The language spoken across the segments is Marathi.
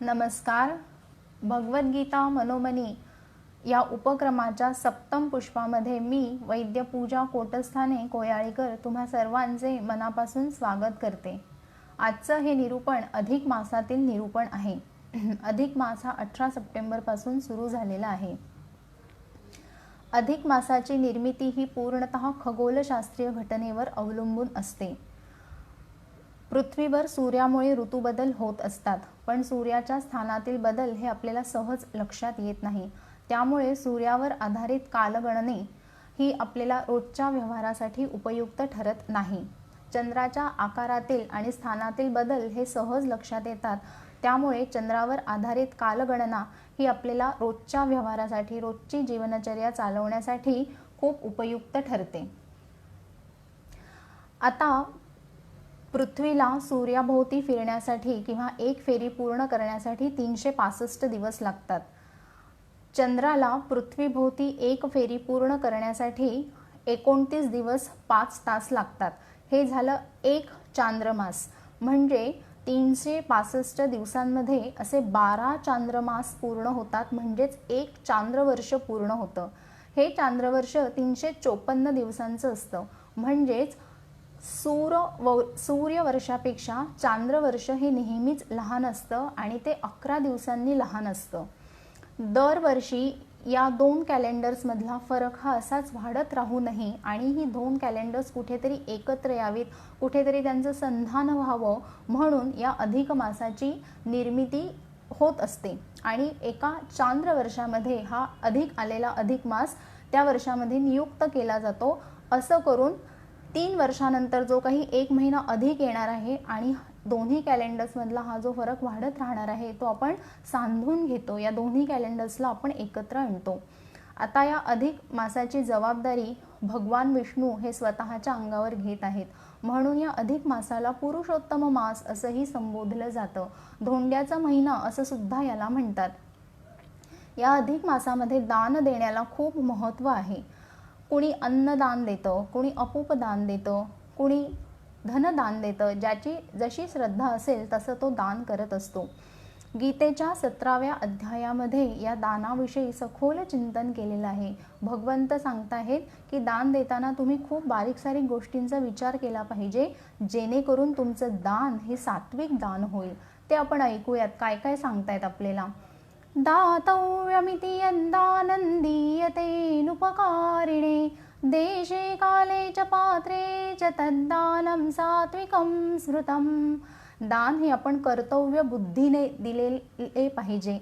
नमस्कार. भगवद्गीता मनोमनी या उपक्रमाच्या सप्तम पुष्पामध्ये मी वैद्य पूजा कोटस्थाने कोयाळीकर तुम्हा सर्वांचे मनापासून स्वागत करते. आजचं हे निरूपण अधिक मासातील निरूपण आहे. अधिक मास हा 18 सप्टेंबरपासून सुरू झालेला आहे. अधिक मासाची निर्मिती ही पूर्णतः खगोलशास्त्रीय घटनेवर अवलंबून असते. पृथ्वीवर सूर्यामुळे ऋतुबदल होत असतात, पण सूर्याच्या स्थानातील बदल हे आपल्याला सहज लक्षात येत नाही. त्यामुळे सूर्यावर आधारित कालगणने ही आपल्याला रोजच्या व्यवहारासाठी उपयुक्त ठरत नाही. चंद्राच्या आकारातील आणि स्थानातील बदल हे सहज लक्षात येतात. त्यामुळे चंद्रावर आधारित कालगणना ही आपल्याला रोजच्या व्यवहारासाठी, रोजची जीवनचर्या चालवण्यासाठी खूप उपयुक्त ठरते. आता पृथ्वीला सूर्याभोवती फिरण्यासाठी किंवा एक फेरी पूर्ण करण्यासाठी 365 दिवस लागतात. चंद्राला पृथ्वीभोवती एक फेरी पूर्ण करण्यासाठी 29 दिवस 5 तास लागतात. हे झालं एक चांद्रमास. म्हणजे 365 दिवसांमध्ये असे 12 चांद्रमास पूर्ण होतात. म्हणजेच एक चांद्रवर्ष पूर्ण होतं. हे चांद्रवर्ष 354 दिवसांचं असतं. म्हणजेच सूर्यवर्षापेक्षा चांद्रवर्ष हे नेहमीच लहान असतं आणि ते 11 दिवसांनी लहान असतं. दरवर्षी या दोन कॅलेंडर्समधला फरक हा असाच वाढत राहू नये आणि ही दोन कॅलेंडर्स कुठेतरी एकत्र यावीत, कुठेतरी त्यांचं संधान व्हावं म्हणून या अधिक मासाची निर्मिती होत असते. आणि एका चांद्रवर्षामध्ये हा अधिक आलेला अधिक मास त्या वर्षामध्ये नियुक्त केला जातो. असं करून 3 वर्षानंतर जो काही 1 महिना अधिक येणार आहे आणि दोन्ही कॅलेंडर्समधला हा जो फरक वाढत राहणार आहे तो आपण सांधून घेतो. या दोन्ही कॅलेंडर्सला आपण एकत्र आणतो. आता या अधिक मासाची जबाबदारी भगवान विष्णू हे स्वतःच्या अंगावर घेत आहेत. म्हणून या अधिक मासाला पुरुषोत्तम मास असंही संबोधलं जातं. धोंड्याचा महिना असं सुद्धा याला म्हणतात. या अधिक मासामध्ये दान देण्याला खूप महत्त्व आहे. कुणी अन्नदान देतं, कुणी अपूपदान देतं, कुणी धनदान देतं. ज्याची जशी श्रद्धा असेल तसं तो दान करत असतो. गीतेच्या 17व्या अध्यायामध्ये या दानाविषयी सखोल चिंतन केलेलं आहे. भगवंत सांगताहेत की दान देताना तुम्ही खूप बारीक सारीक गोष्टींचा विचार केला पाहिजे, जेणेकरून तुमचं दान हे सात्विक दान होईल. ते आपण ऐकूयात काय काय सांगतायत आपल्याला. दातव्यमिति यद्दानन्दीयतेनुपकारिणे देशे काले च पात्रे च तद्दानं सात्विकं स्मृतं. दान हे आपण कर्तव्य बुद्धीने दिलेले पाहिजे.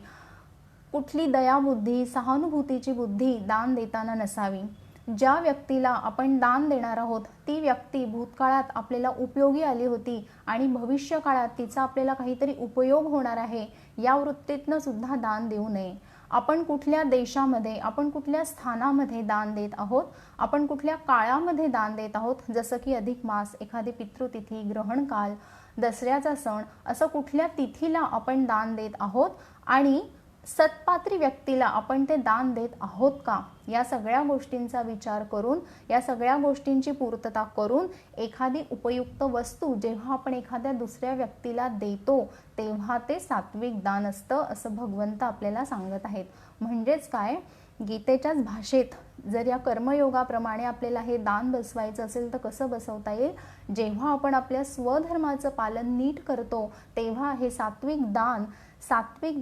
कुठली दयाबुद्धी, सहानुभूतीची बुद्धी दान देताना नसावी. ज्या व्यक्तीला आपण दान देणार आहोत ती व्यक्ती भूतकाळात आपल्याला उपयोगी आली होती आणि भविष्य काळात तिचा आपल्याला काहीतरी उपयोग होणार आहे, या वृत्तीतनं सुद्धा दान देऊ नये. आपण कुठल्या देशामध्ये, आपण कुठल्या स्थानामध्ये दान देत आहोत, आपण कुठल्या काळामध्ये दान देत आहोत, जसं की अधिक मास, एखादी पितृतिथी, ग्रहणकाल, दसऱ्याचा सण, असं कुठल्या तिथीला आपण दान देत आहोत आणि सत्पात्री व्यक्तीला आपण ते दान देत आहोत का, या सगळ्या गोष्टींचा विचार करून, या सगळ्या गोष्टींची पूर्तता करून एखादी उपयुक्त वस्तू जेव्हा आपण एखाद्या दुसऱ्या व्यक्तीला देतो तेव्हा ते सात्विक दान असतं, असं भगवंत आपल्याला सांगत आहेत. म्हणजेच काय, गीतेच्याच भाषेत जर या कर्मयोगाप्रमाणे आपल्याला हे दान बसवायचं असेल तर कसं बसवता येईल. जेव्हा आपण आपल्या स्वधर्माचं पालन नीट करतो तेव्हा हे सात्विक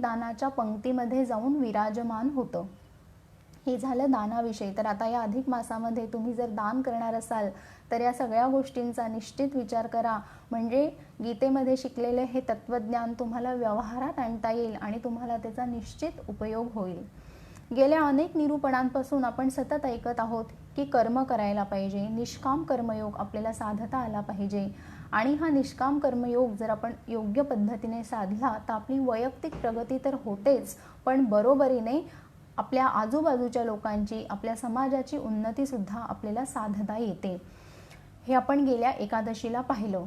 दानाच्या पंक्तीमध्ये जाऊन विराजमान होतं. हे झालं दानाविषयी. तर आता या अधिक मासामध्ये तुम्ही जर दान करणार असाल तर या सगळ्या गोष्टींचा निश्चित विचार करा. म्हणजे गीतेमध्ये शिकलेले हे तत्वज्ञान तुम्हाला व्यवहारात आणता येईल आणि तुम्हाला त्याचा निश्चित उपयोग होईल. गेल्या अनेक निरूपणांपासून आपण सतत ऐकत आहोत की कर्म करायला पाहिजे, निष्काम कर्मयोग आपल्याला साधता आला पाहिजे. आणि हा निष्काम कर्मयोग जर आपण योग्य पद्धतीने साधला तर आपली वैयक्तिक प्रगती तर होतेच, पण बरोबरीने आपल्या आजूबाजूच्या लोकांची, आपल्या समाजाची उन्नतीसुद्धा आपल्याला साधता येते. हे आपण गेल्या एकादशीला पाहिलं.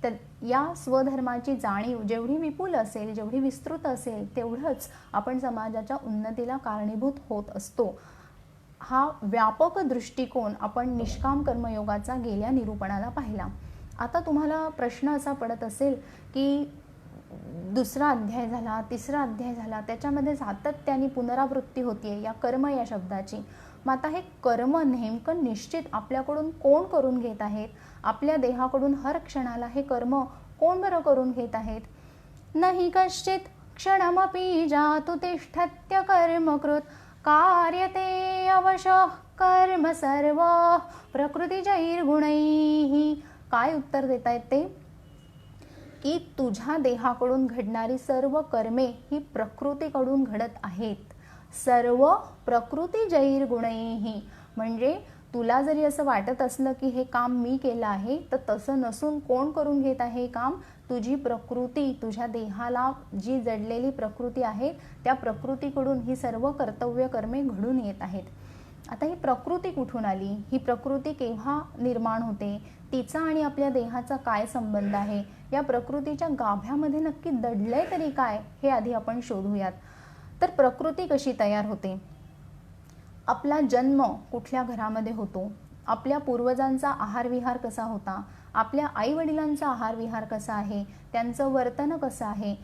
तर या स्वधर्माची जाणीव जेवढी विपुल असेल, जेवढी विस्तृत असेल, तेवढंच आपण समाजाच्या उन्नतीला कारणीभूत होत असतो. हा व्यापक दृष्टिकोन आपण निष्काम कर्मयोगाचा गेल्या निरूपणाला पाहिला. आता तुम्हाला प्रश्न असा पडत असेल की दुसरा अध्याय झाला, तिसरा अध्याय झाला, त्याच्यामध्ये सातत्याने पुनरावृत्ती होतीये या कर्म या शब्दाची. मग आता हे कर्म नेमकं निश्चित आपल्याकडून कोण करून घेत आहेत? आपल्या देहाकडून हर क्षणाला हे कर्म कोण बरं करून घेत आहेत? नहि कश्चित क्षणमपि जातु तिष्ठत्य कर्मकृत कार्यते अवशः कर्म सर्व प्रकृतिजैर्गुणैः. काय उत्तर देतायत ते? की तुझ्या देहाकडून घडणारी सर्व कर्मे ही प्रकृतीकडून घडत आहेत. सर्व प्रकृतिजैर्गुणैः. म्हणजे तुला जरी असं वाटत असलं की हे काम मी केलं आहे, तर तसं नसून कोण करून घेत आहे हे काम? तुझी प्रकृती, तुझ्या देहाला जी जडलेली प्रकृती आहे त्या प्रकृतीकडून ही सर्व कर्तव्य कर्मे घडून येत आहेत. आता ही प्रकृती कुठून आली? ही प्रकृती केव्हा निर्माण होते? तिचा आणि आपल्या देहाचा काय संबंध आहे? या प्रकृतीच्या गाभ्यामध्ये नक्की दडलंय तरी काय, हे आधी आपण शोधूयात. तर प्रकृती कशी तयार होते? आपला जन्म कुठल्या घरामध्ये होतो? आपल्या पूर्वजांचा आहारविहार कसा होता? आपल्या आईवडिलांचा आहारविहार कसा आहे? त्यांचं वर्तन कसं आहे?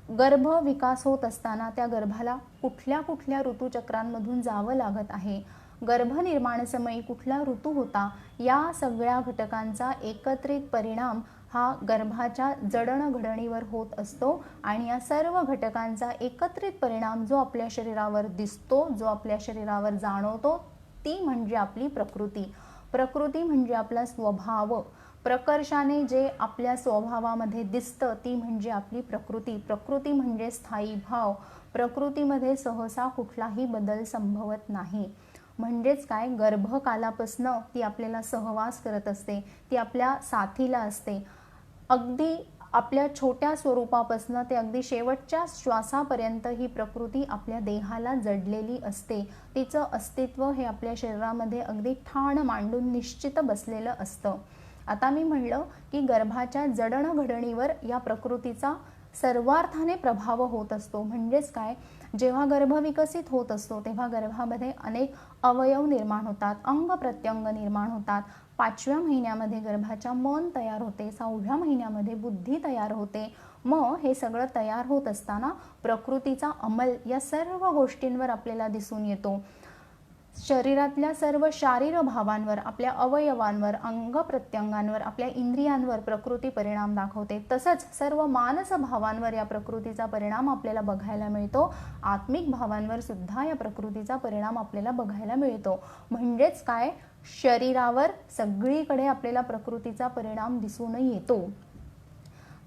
गर्भ विकास होत असताना त्या गर्भाला कुठल्या कुठल्या ऋतुचक्रांमधून जावं लागत आहे? गर्भनिर्माणसमयी कुठला ऋतू होता? या सगळ्या घटकांचा एकत्रित परिणाम हा गर्भाच्या जडणघडणीवर होत असतो. आणि या सर्व घटकांचा एकत्रित परिणाम जो आपल्या शरीरावर दिसतो, जो आपल्या शरीरावर जाणवतो, ती म्हणजे आपली प्रकृती. प्रकृती म्हणजे आपला स्वभाव. प्रकर्षाने जे आपल्या स्वभावामध्ये दिसतं ती म्हणजे आपली प्रकृती. प्रकृती म्हणजे स्थायी भाव. प्रकृतीमध्ये सहसा कुठलाही बदल संभवत नाही. म्हणजेच काय, गर्भकालापासनं ती आपल्याला सहवास करत असते, ती आपल्या साथीला असते. अगदी आपल्या छोट्या स्वरूपापासून ते अगदी शेवटच्या श्वासापर्यंत ही प्रकृती आपल्या देहाला जडलेली असते. तिचं अस्तित्व हे आपल्या शरीरामध्ये अगदी ठाण मांडून निश्चित बसलेलं असतं. आता मी म्हणलं की गर्भाच्या जडणघडणीवर या प्रकृतीचा सर्वार्थाने प्रभाव होत असतो. म्हणजेच काय, जेव्हा गर्भ विकसित होत असतो तेव्हा गर्भामध्ये अनेक अवयव निर्माण होतात, अंग प्रत्यंग निर्माण होतात. 5व्या महिन्यामध्ये गर्भाच्या मन तयार होते, 6व्या महिन्यामध्ये बुद्धी तयार होते. मग हे सगळं तयार होत असताना प्रकृतीचा अंमल या सर्व गोष्टींवर आपल्याला दिसून येतो. शरीरातल्या सर्व शारीर भावांवर, आपल्या अवयवांवर, अंग प्रत्यंगांवर, आपल्या इंद्रियांवर प्रकृती परिणाम दाखवते. तसंच सर्व मानस भावांवर या प्रकृतीचा परिणाम आपल्याला बघायला मिळतो. आत्मिक भावांवर सुद्धा या प्रकृतीचा परिणाम आपल्याला बघायला मिळतो. म्हणजेच काय, शरीरावर सगळीकडे आपल्याला प्रकृतीचा परिणाम दिसून येतो.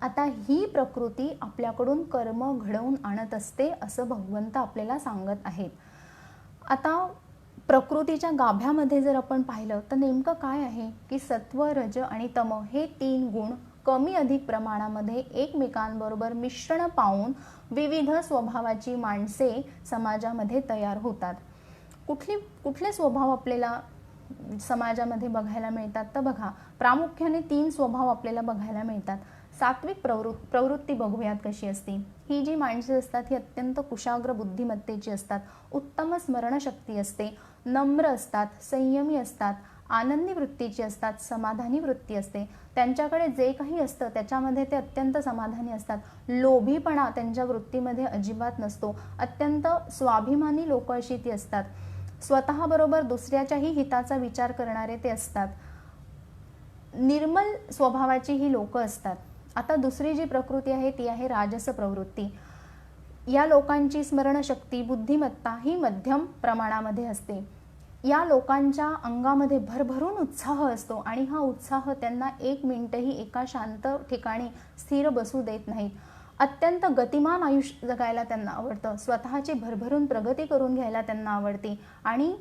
आता ही प्रकृती आपल्याकडून कर्म घडवून आणत असते असं भगवंत आपल्याला सांगत आहेत. आता प्रकृतीच्या गाभ्यामध्ये जर आपण पाहिलं तर नेमकं काय आहे की सत्व, रज आणि तम हे 3 गुण कमी अधिक प्रमाणामध्ये एकमेकांबरोबर मिश्रण पावून विविध स्वभावाची माणसे समाजामध्ये तयार होतात. कुठले स्वभाव आपल्याला समाजामध्ये बघायला मिळतात? तर बघा, प्रामुख्याने 3 स्वभाव आपल्याला बघायला मिळतात. सात्विक प्रवृत्ती बघूयात कशी असते. ही जी माणसे असतात ही अत्यंत कुशाग्र बुद्धिमत्तेची असतात, उत्तम स्मरणशक्ती असते, नम्र असतात, संयमी असतात, आनंदी वृत्तीची असतात, समाधानी वृत्ती असते. त्यांच्याकडे जे काही असतं त्याच्यामध्ये ते अत्यंत समाधानी असतात. लोभीपणा त्यांच्या वृत्तीमध्ये अजिबात नसतो. अत्यंत स्वाभिमानी लोक अशी ती असतात. स्वतःबरोबर दुसऱ्याच्याही हिताचा विचार करणारे ते असतात. निर्मल स्वभावाची ही लोक असतात. आता दुसरी जी प्रकृती आहे ती आहे राजस प्रवृत्ती. या लोकांची स्मरणशक्ती, बुद्धिमत्ता ही मध्यम प्रमाणामध्ये असते. या लोकांच्या अंगामध्ये भरभरून उत्साह असतो आणि हा उत्साह त्यांना 1 मिनिटही एका शांत ठिकाणी स्थिर बसू देत नाहीत. अत्यंत गतिमान आयुष्य जगायला त्यांना आवडतं. स्वतःची भरभरून प्रगती करून घ्यायला त्यांना आवडते. आणि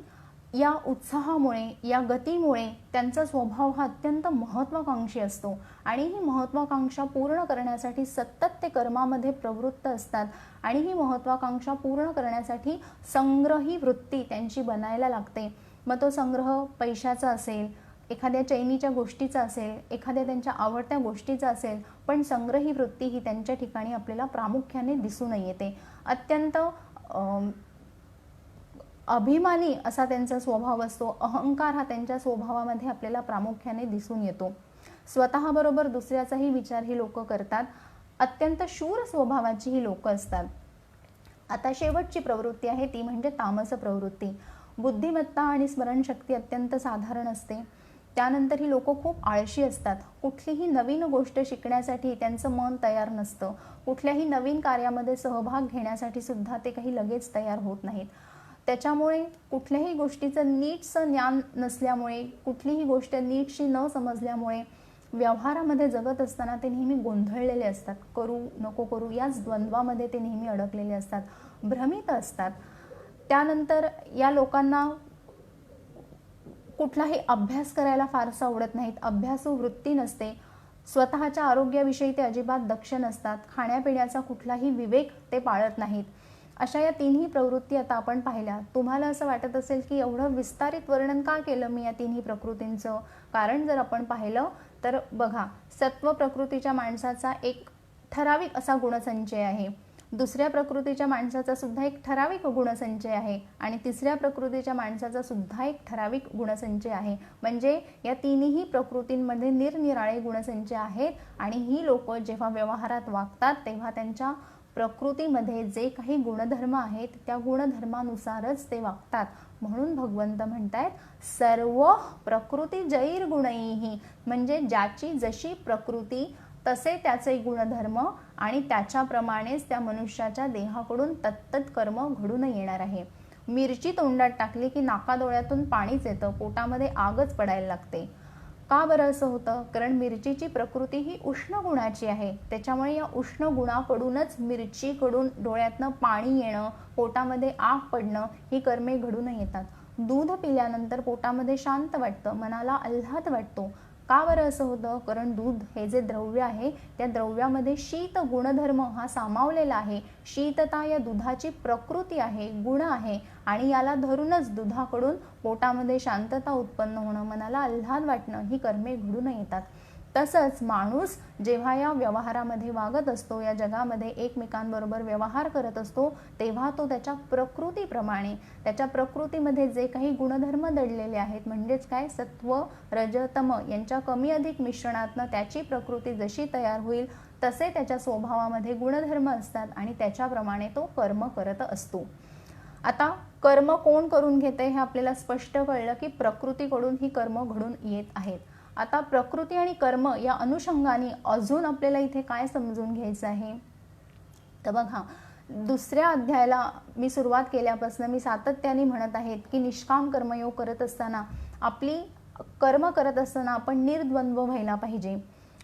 या उत्साहामुळे, या गतीमुळे त्यांचा स्वभाव हा अत्यंत महत्त्वाकांक्षी असतो. आणि ही महत्त्वाकांक्षा पूर्ण करण्यासाठी सतत ते कर्मामध्ये प्रवृत्त असतात. आणि ही महत्त्वाकांक्षा पूर्ण करण्यासाठी संग्रही वृत्ती त्यांची बनायला लागते. मग तो संग्रह पैशाचा असेल, एखाद्या चैनीच्या गोष्टीचा असेल, एखाद्या त्यांच्या आवडत्या गोष्टीचा असेल, पण संग्रही वृत्ती ही त्यांच्या ठिकाणी आपल्याला प्रामुख्याने दिसून येते. अत्यंत अभिमानी असा त्यांचा स्वभाव असतो. अहंकार हा त्यांच्या स्वभावामध्ये आपल्याला प्रामुख्याने दिसून येतो. स्वतःबरोबर दुसऱ्याचाही विचार ही लोक करतात. अत्यंत शूर स्वभावाची ही लोक असतात. आता शेवटची प्रवृत्ती आहे ती म्हणजे तामस प्रवृत्ती. बुद्धिमत्ता आणि स्मरणशक्ती अत्यंत साधारण असते. त्यानंतर ही लोक खूप आळशी असतात. कुठलीही नवीन गोष्ट शिकण्यासाठी त्यांचं मन तयार नसतं. कुठल्याही नवीन कार्यामध्ये सहभाग घेण्यासाठी सुद्धा ते काही लगेच तयार होत नाहीत. त्याच्यामुळे कुठल्याही गोष्टीचं नीटसं ज्ञान नसल्यामुळे, कुठलीही गोष्ट नीटशी न समजल्यामुळे व्यवहारामध्ये जगत असताना ते नेहमी गोंधळलेले असतात. करू नको करू याच द्वंद्वामध्ये ते नेहमी अडकलेले असतात, भ्रमित असतात. त्यानंतर या लोकांना कुठलाही अभ्यास करायला फारसं आवडत नाहीत. अभ्यासू वृत्ती नसते. स्वतःच्या आरोग्याविषयी ते अजिबात दक्ष नसतात. खाण्यापिण्याचा कुठलाही विवेक ते पाळत नाहीत. अशा या तिन्ही प्रवृत्ती आता आपण पाहिल्या. तुम्हाला असं वाटत असेल की एवढं विस्तारित वर्णन का केलं मी या तिन्ही प्रकृतींचं? कारण जर आपण पाहिलं तर बघा, सत्व प्रकृतीच्या माणसाचा एक ठराविक असा गुणसंचय आहे, दुसऱ्या प्रकृतीच्या माणसाचा सुद्धा एक ठराविक गुणसंचय आहे आणि तिसऱ्या प्रकृतीच्या माणसाचा सुद्धा एक ठराविक गुणसंचय आहे. म्हणजे या तिन्ही प्रकृतींमध्ये निरनिराळे गुणसंचय आहेत आणि ही लोक जेव्हा व्यवहारात वागतात तेव्हा त्यांच्या प्रकृतीमध्ये जे काही गुणधर्म आहेत त्या गुणधर्मानुसारच ते वागतात. म्हणून भगवंत म्हणतायत सर्व प्रकृती जैर गुणैही, म्हणजे ज्याची जशी प्रकृती तसे त्याचे गुणधर्म आणि त्याच्याप्रमाणेच त्या मनुष्याच्या देहाकडून तत्तत कर्म घडून येणार आहे. मिरची तोंडात टाकली की नाकाडोळ्यातून पाणीच येतं, पोटामध्ये आगच पडायला लागते. का बरं असं होतं? कारण मिरचीची प्रकृती ही उष्ण गुणाची आहे. त्याच्यामुळे या उष्ण गुणाकडूनच मिरचीकडून डोळ्यातनं पाणी येणं, पोटामध्ये आग पडणं ही कर्मे घडून येतात. दूध पिल्यानंतर पोटामध्ये शांत वाटतं, मनाला आल्हाद वाटतो. का बरं असं होतं? कारण दूध हे जे द्रव्य आहे त्या द्रव्यामध्ये शीत गुणधर्म हा सामावलेला आहे. शीतता या दुधाची प्रकृती आहे, गुण आहे आणि याला धरूनच दुधाकडून पोटामध्ये शांतता उत्पन्न होणं, मनाला आल्हाद वाटणं ही कर्मे घडून येतात. तसंच माणूस जेव्हा या व्यवहारामध्ये वागत असतो, या जगामध्ये एकमेकांबरोबर व्यवहार करत असतो, तेव्हा तो त्याच्या प्रकृतीप्रमाणे, त्याच्या प्रकृतीमध्ये जे काही गुणधर्म दडलेले आहेत, म्हणजेच काय, सत्व रज तम यांच्या कमी अधिक मिश्रणातनं त्याची प्रकृती जशी तयार होईल तसे त्याच्या स्वभावामध्ये गुणधर्म असतात आणि त्याच्याप्रमाणे तो कर्म करत असतो. आता कर्म कोण करून घेते हे आपल्याला स्पष्ट कळलं की प्रकृतीकडून ही कर्म घडून येत आहेत. आता प्रकृती आणि कर्म या अनुषंगाने अजून आपल्याला इथे काय समजून घ्यायचं आहे? तर बघा, दुसऱ्या अध्यायाला मी सुरुवात केल्यापासून मी सातत्याने म्हणत आहेत की निष्काम कर्मयोग करत असताना, आपली कर्म करत असताना आपण निर्द्वंद्व व्हायला पाहिजे.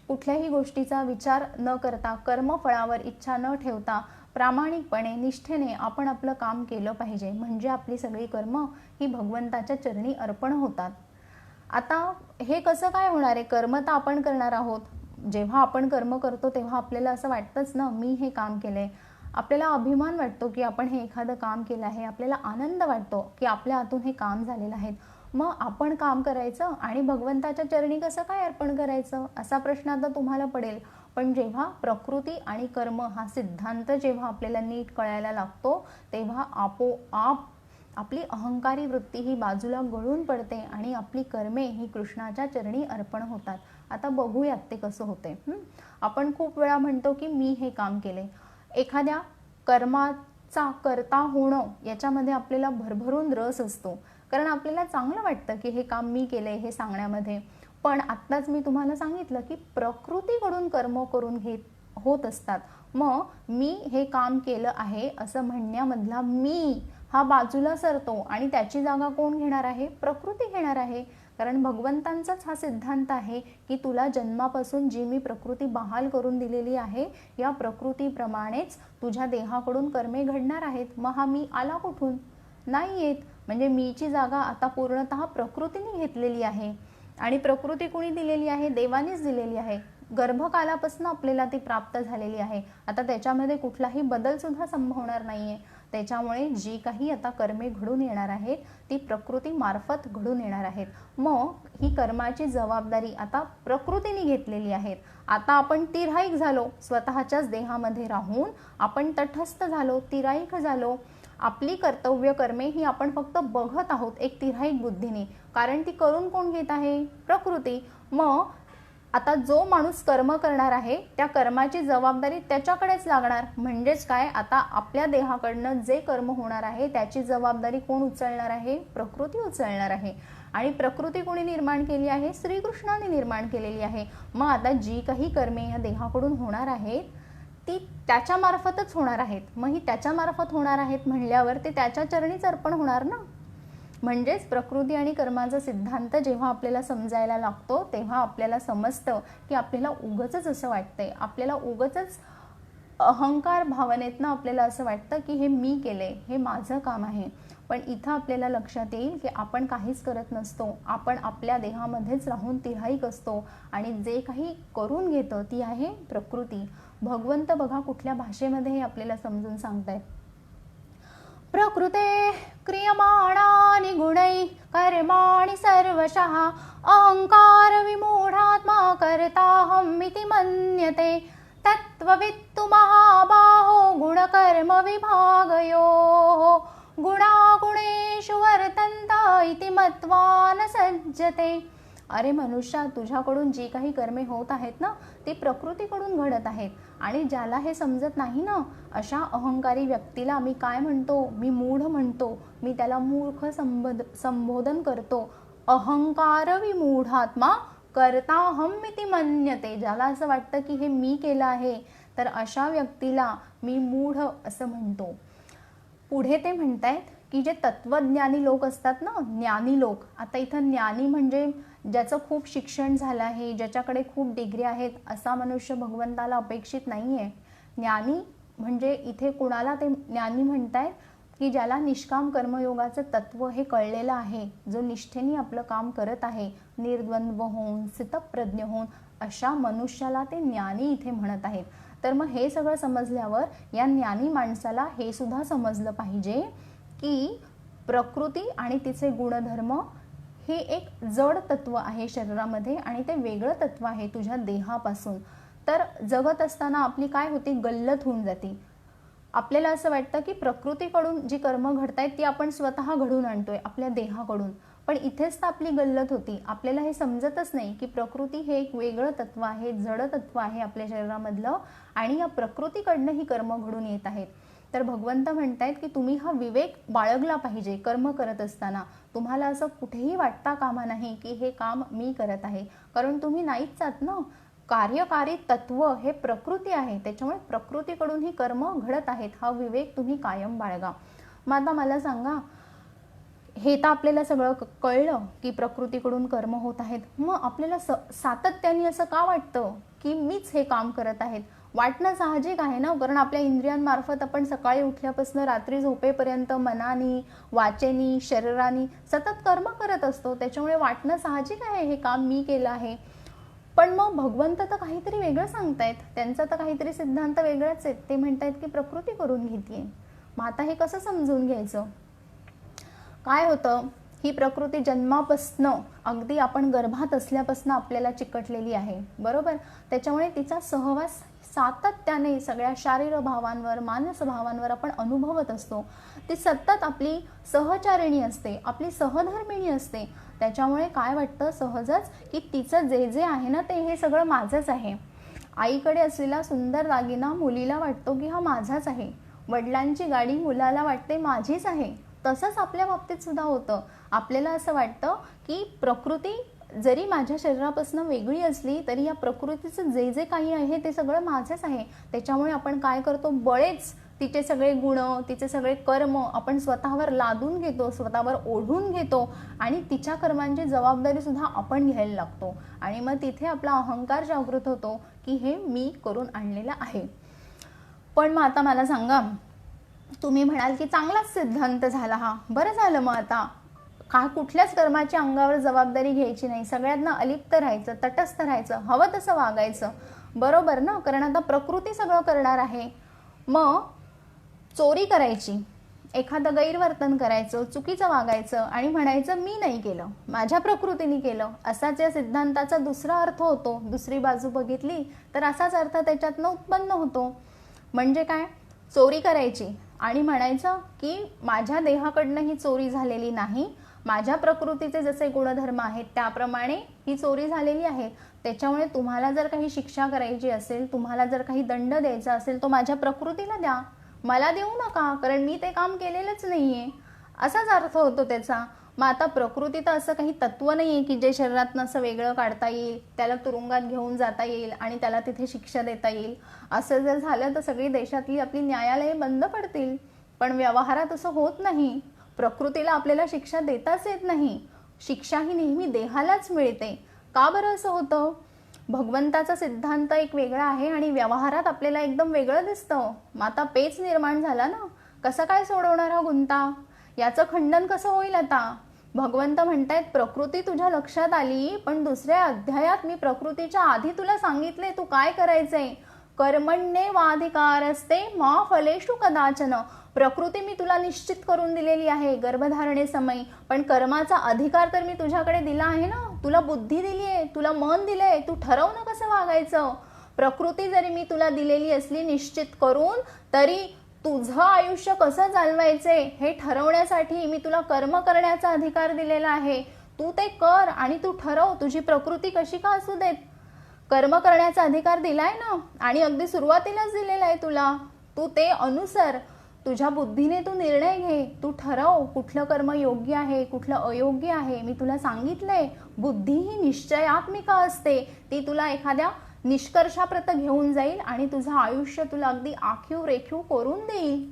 कुठल्याही गोष्टीचा विचार न करता, कर्मफळावर इच्छा न ठेवता प्रामाणिकपणे निष्ठेने आपण आपलं काम केलं पाहिजे. म्हणजे आपली सगळी कर्म ही भगवंताच्या चरणी अर्पण होतात. आता हे कसं काय होणार आहे? कर्म तर आपण करणार आहोत. जेव्हा आपण कर्म करतो तेव्हा आपल्याला असं वाटतंच ना, मी हे काम केलंय. आपल्याला अभिमान वाटतो की आपण हे एखादं काम केलं आहे. आपल्याला आनंद वाटतो की आपल्या हातून हे काम झालेलं आहे. मग आपण काम करायचं आणि भगवंताच्या चरणी कसं काय अर्पण करायचं, असा प्रश्न आता तुम्हाला पडेल. पण जेव्हा प्रकृती आणि कर्म हा सिद्धांत जेव्हा आपल्याला नीट कळायला लागतो तेव्हा आपोआप आपली अहंकारी वृत्ती ही बाजूला गळून पडते आणि आपली कर्मे ही कृष्णाच्या चरणी अर्पण होतात. आता बघूयात ते कसं होते. आपण खूप वेळा म्हणतो की मी हे काम केले. एखाद्या कर्माचा कर्ता होणं याच्यामध्ये आपल्याला भरभरून रस असतो, कारण आपल्याला चांगलं वाटतं की हे काम मी केलंय हे सांगण्यामध्ये. पण आत्ताच मी तुम्हाला सांगितलं की प्रकृतीकडून कर्म करून होत असतात. मग मी हे काम केलं आहे असं म्हणण्यामधला मी हा बाजूला सरतो आणि त्याची जागा कोण घेणार आहे? प्रकृती घेणार आहे. कारण भगवंतांचाच हा सिद्धांत आहे की तुला जन्मापासून जी मी प्रकृती बहाल करून दिलेली आहे या प्रकृतीप्रमाणेच तुझ्या देहाकडून कर्मे घडणार आहेत. मग हा मी आला कुठून? नाही येत. म्हणजे मीची जागा आता पूर्णतः प्रकृतीने घेतलेली आहे. आणि प्रकृती कुणी दिलेली आहे? देवानेच दिलेली आहे. गर्भकालापासून आपल्याला ती प्राप्त झालेली आहे. आता त्याच्यामध्ये कुठलाही बदल सुद्धा संभवणार नाहीये. त्याच्यामुळे जी काही आता कर्मे घडून येणार आहेत ती प्रकृती मार्फत घडून येणार आहेत. मग ही कर्माची जबाबदारी आता प्रकृतीने घेतलेली आहे. आता आपण तिर्हाईक झालो, स्वतःच्याच देहामध्ये राहून आपण तटस्थ झालो, तिर्हाईक झालो. आपली कर्तव्य कर्मे ही आपण फक्त बघत आहोत एक तिर्हाईक बुद्धीने, कारण ती करून कोण घेत आहे? प्रकृती. मग आता जो माणूस कर्म करणार आहे त्या कर्माची जबाबदारी त्याच्याकडेच लागणार. म्हणजेच काय, आता आपल्या देहाकडनं जे कर्म होणार आहे त्याची जबाबदारी कोण उचलणार आहे? प्रकृती उचलणार आहे. आणि प्रकृती कोणी निर्माण केली आहे? श्रीकृष्णाने निर्माण केलेली आहे. मग आता जी काही कर्मे या देहाकडून होणार आहेत ती त्याच्या मार्फतच होणार आहेत. मग ही त्याच्या मार्फत होणार आहेत म्हणल्यावर ते त्याच्या चरणीच अर्पण होणार ना. म्हणजेच प्रकृती आणि कर्माचा सिद्धांत जेव्हा आपल्याला समजायला लागतो तेव्हा आपल्याला समजतं की आपल्याला उगचच असं वाटतंय, आपल्याला उगचच अहंकार भावनेतनं आपल्याला असं वाटतं की हे मी केलंय, हे माझं काम आहे. पण इथं आपल्याला लक्षात येईल की आपण काहीच करत नसतो. आपण आपल्या देहामध्येच राहून तिर्हाईक असतो आणि जे काही करून घेतं ती आहे प्रकृती. भगवंत बघा कुठल्या भाषेमध्ये हे आपल्याला समजून सांगतायत. प्रकृते क्रियमाणानि गुणै कर्माणि सर्वशः अहंकार विमूढात्मा कर्ताहमिति मन्यते तत्त्ववित्तु महाबाहो गुणकर्म विभागयोः गुणागुणेषु वर्तन्त इति मत्वा न सज्जते. अरे मनुष्या, तुझ्याकडून जी काही कर्मे होत आहेत ना ती प्रकृतीकडून घडत आहेत. आणि ज्याला हे समजत नाही ना अशा अहंकारी व्यक्तीला मी काय म्हणतो? मी मूढ म्हणतो. मी त्याला मूर्ख संबोधन करतो. अहंकार विमूढात्मा कर्ताहमिति मन्यते. ज्याला असं वाटतं की हे मी केलं आहे तर अशा व्यक्तीला मी मूढ असं म्हणतो. पुढे ते म्हणतायत की जे तत्वज्ञानी लोक असतात ना, ज्ञानी लोक. आता इथं ज्ञानी म्हणजे ज्याचं खूप शिक्षण झालं आहे, ज्याच्याकडे खूप डिग्री आहेत असा मनुष्य भगवंताला अपेक्षित नाही आहे. ज्ञानी म्हणजे इथे कुणाला ते ज्ञानी म्हणतायत की ज्याला निष्काम कर्मयोगाचं तत्व हे कळलेलं आहे, जो निष्ठेने आपलं काम करत आहे, निर्द्वंद्व होऊन स्थितप्रज्ञ होऊन अशा मनुष्याला ते ज्ञानी इथे म्हणत आहेत. तर मग हे सगळं समजल्यावर या ज्ञानी माणसाला हे सुद्धा समजलं पाहिजे की प्रकृती आणि तिचे गुणधर्म हे एक जड तत्व आहे शरीरामध्ये आणि ते वेगळं तत्व आहे तुझ्या देहापासून. तर जगत असताना आपली काय होती? गल्लत होऊन जाते. आपल्याला असं वाटतं की प्रकृतीकडून जी कर्म घडतायत ती आपण स्वतः घडून आणतोय आपल्या देहाकडून. पण इथेच तर आपली गल्लत होती. आपल्याला हे समजतच नाही की प्रकृती हे एक वेगळं तत्व आहे, जड तत्व आहे आपल्या शरीरामधलं आणि या प्रकृतीकडनं ही कर्म घडून येत आहेत. तर भगवंत म्हणतायत की तुम्ही हा विवेक बाळगला पाहिजे कर्म करत असताना. तुम्हाला असं कुठेही वाटता कामा नाही की हे काम मी करत आहे, कारण तुम्ही नाहीच आहात ना. कार्यकारी तत्व हे प्रकृती आहे, त्याच्यामुळे प्रकृतीकडून ही कर्म घडत आहेत. हा विवेक तुम्ही कायम बाळगा. मग आता मला सांगा, हे तर आपल्याला सगळं कळलं की प्रकृतीकडून कर्म होत आहेत. मग आपल्याला सातत्याने असं का वाटतं की मीच हे काम करत आहेत? वाटणं साहजिक आहे ना, कारण आपल्या इंद्रियांमार्फत आपण सकाळी उठल्यापासून रात्री झोपेपर्यंत मनानी, वाचेनी, शरीरानी सतत कर्म करत असतो. त्याच्यामुळे वाटणं साहजिक आहे हे काम मी केलं आहे. पण मग भगवंत तर काहीतरी वेगळं सांगतायत. त्यांचा तर काहीतरी सिद्धांत वेगळाच आहेत. ते म्हणतायत की प्रकृती करून घेतीये. मग आता हे कसं समजून घ्यायचं? काय होतं, ही प्रकृती जन्मापासनं अगदी आपण गर्भात असल्यापासून आपल्याला चिकटलेली आहे, बरोबर. त्याच्यामुळे तिचा सहवास सातत्याने सगळ्या शारीर भावांवर, मानस भावांवर आपण अनुभवत असतो. ती सतत आपली सहचारिणी असते, आपली सहधर्मिणी असते. त्याच्यामुळे काय वाटतं सहजच की तिचं जे जे आहे ना ते हे सगळं माझंच आहे. आईकडे असलेला सुंदर दागिना मुलीला वाटतो की हा माझाच आहे. वडिलांची गाडी मुलाला वाटते माझीच आहे. तसंच आपल्या बाबतीत सुद्धा होतं. आपल्याला असं वाटतं की प्रकृती जरी माझ्या शरीरापासून वेगळी असली तरी या प्रकृतीचं जे जे काही आहे ते सगळं माझंच आहे. त्याच्यामुळे आपण काय करतो, बळेच तिचे सगळे गुण, तिचे सगळे कर्म आपण स्वतःवर लादून घेतो, स्वतःवर ओढून घेतो आणि तिच्या कर्मांची जबाबदारी सुद्धा आपण घ्यायला लागतो. आणि मग तिथे आपला अहंकार जागृत होतो की हे मी करून आणलेलं आहे. पण मग आता मला सांगा, तुम्ही म्हणाल की चांगलाच सिद्धांत झाला हा, बरं झालं. मग आता कुठल्याच कर्माच्या अंगावर जबाबदारी घ्यायची नाही, सगळ्यांना अलिप्त राहायचं, तटस्थ राहायचं, हवं तसं वागायचं, बरोबर ना. कारण आता प्रकृती सगळं करणार आहे. मग चोरी करायची, एखादं गैरवर्तन करायचं, चुकीचं वागायचं आणि म्हणायचं मी नाही केलं, माझ्या प्रकृतीने केलं, असाच या सिद्धांताचा दुसरा अर्थ होतो. दुसरी बाजू बघितली तर असाच अर्थ त्याच्यातनं उत्पन्न होतो. म्हणजे काय, चोरी करायची आणि म्हणायचं की माझ्या देहाकडनं ही चोरी झालेली नाही, माझ्या प्रकृतीचे जसे गुणधर्म आहेत त्याप्रमाणे ही चोरी झालेली आहे, त्याच्यामुळे तुम्हाला जर काही शिक्षा करायची असेल, तुम्हाला जर काही दंड द्यायचा असेल तो माझ्या प्रकृतीला द्या, मला देऊ नका, कारण मी ते काम केलेलंच नाहीये, असाच अर्थ होतो त्याचा. मग आता प्रकृती तर असं काही तत्व नाही आहे की जे शरीरातनं असं वेगळं काढता येईल, त्याला तुरुंगात घेऊन जाता येईल आणि त्याला तिथे शिक्षा देता येईल. असं जर झालं तर सगळी देशातली आपली न्यायालये बंद पडतील. पण व्यवहारात असं होत नाही. प्रकृतीला आपल्याला शिक्षा देताच येत नाही. शिक्षा ही नेहमी देहालाच मिळते. का बरं असं होतं? भगवंताचा सिद्धांत एक वेगळा आहे आणि व्यवहारात आपल्याला एकदम वेगळं दिसतं. मग आता पेच निर्माण झाला ना, कसं काय सोडवणार हा गुंता? याचं खंडन कसं होईल आता? भगवंत म्हणतायत प्रकृती तुझ्या लक्षात आली, पण दुसऱ्या अध्यायात मी प्रकृतीच्या आधी तुला सांगितले तू काय करायचंय. कर्मण्येवाधिकारस्ते मा फलेषु कदाचन. प्रकृती मी तुला निश्चित करून दिलेली आहे गर्भधारणेसमयी, पण कर्माचा अधिकार तर मी तुझ्याकडे दिला आहे ना. तुला बुद्धी दिली आहे, तुला मन दिलंय, तू ठरव ना कसं वागायचं. प्रकृती जरी मी तुला दिलेली असली निश्चित करून, तरी तुझं आयुष्य कसं चालवायचंय हे ठरवण्यासाठी मी तुला कर्म करण्याचा अधिकार दिलेला आहे. तू ते कर आणि तू ठरव, तुझी प्रकृती कशी का असू देत. कर्म करण्याचा अधिकार दिलाय ना, आणि अगदी सुरुवातीलाच दिलेला आहे तुला. तू ते अनुसर, तुझ्या बुद्धीने तू निर्णय घे, तू ठरव कुठलं कर्म योग्य आहे कुठलं अयोग्य आहे. मी तुला सांगितलंय बुद्धी ही निश्चयात्मिका असते, ती तुला एखाद्या निष्कर्षाप्रत घेऊन जाईल आणि तुझं आयुष्य तुला अगदी आखीव रेखीव करून देईल.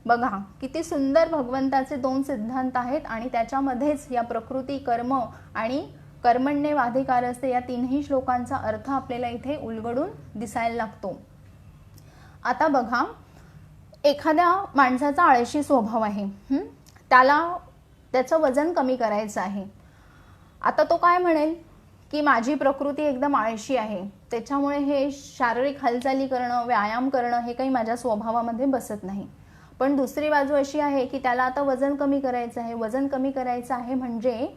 बघा किती सुंदर भगवंताचे दोन सिद्धांत आहेत आणि त्याच्यामध्येच या प्रकृती कर्म आणि कर्मण्येवाधिकारस्ते या तीनही श्लोकांचा अर्थ आपल्याला इथे उलगडून दिसायला लागतो. आता बघा, एखाद्या माणसाचा आळशी स्वभाव आहे, त्याला त्याचं वजन कमी करायचं आहे. आता तो काय म्हणेल की माझी प्रकृती एकदम आळशी आहे, त्याच्यामुळे हे शारीरिक हालचाली करणं व्यायाम करणं हे काही माझ्या स्वभावामध्ये बसत नाही. पण दुसरी बाजू अशी आहे की त्याला आता वजन कमी करायचं आहे. वजन कमी करायचं आहे म्हणजे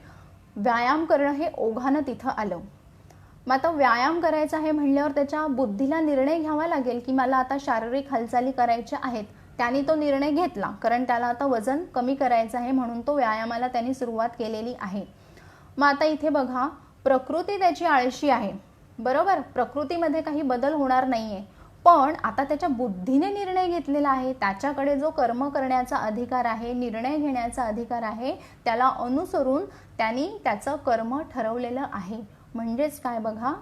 व्यायाम करणं हे ओघानं तिथं आलं. मग आता व्यायाम करायचा आहे म्हणल्यावर त्याच्या बुद्धीला निर्णय घ्यावा लागेल की मला आता शारीरिक हालचाली करायच्या आहेत. त्याने तो निर्णय घेतला, कारण त्याला आता वजन कमी करायचं आहे म्हणून तो व्यायामाला त्यांनी सुरुवात केलेली आहे. मग आता इथे बघा, प्रकृती त्याची आळशी आहे, बरोबर, प्रकृतीमध्ये काही बदल होणार नाहीये. पण आता त्याच्या बुद्धीने निर्णय घेतलेला आहे, त्याच्याकडे जो कर्म करण्याचा अधिकार आहे, निर्णय घेण्याचा अधिकार आहे, त्याला अनुसरून त्यांनी त्याचं कर्म ठरवलेलं आहे. म्हणजेच काय बघा,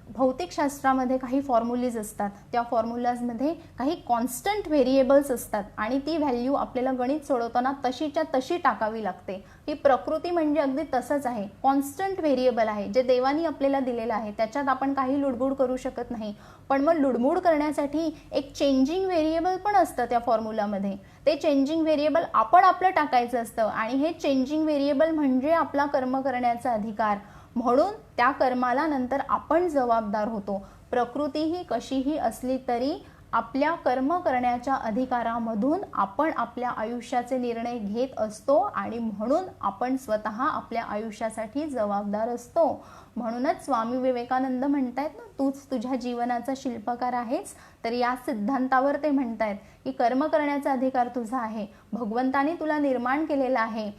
भौतिकशास्त्रामध्ये काही फॉर्म्युलीज असतात, त्या फॉर्म्युलाजमध्ये काही कॉन्स्टंट व्हेरिएबल्स असतात आणि ती व्हॅल्यू आपल्याला गणित सोडवताना तशीच्या तशी टाकावी लागते. ही प्रकृती म्हणजे अगदी तसंच आहे, कॉन्स्टंट व्हेरिएबल आहे जे देवानी आपल्याला दिलेलं आहे, त्याच्यात आपण काही लुडबुड करू शकत नाही. पण मग लुडबुड करण्यासाठी एक चेंजिंग व्हेरिएबल पण असतं त्या फॉर्म्युलामध्ये. ते चेंजिंग व्हेरिएबल आपण आपलं टाकायचं असतं आणि हे चेंजिंग व्हेरिएबल म्हणजे आपला कर्म करण्याचा अधिकार. म्हणून त्या कर्माला नंतर आपण जबाबदार होतो. प्रकृती ही कशीही असली तरी आपल्या कर्म करण्याच्या अधिकारामधून आपण आपल्या आयुष्याचे निर्णय घेत असतो आणि म्हणून आपण स्वतः आपल्या आयुष्यासाठी जबाबदार असतो. म्हणूनच स्वामी विवेकानंद म्हणतायत ना, तूच तुझ्या जीवनाचा शिल्पकार आहेस. तर या सिद्धांतावर ते म्हणतायत की कर्म करण्याचा अधिकार तुझा आहे, भगवंताने तुला निर्माण केलेला आहे.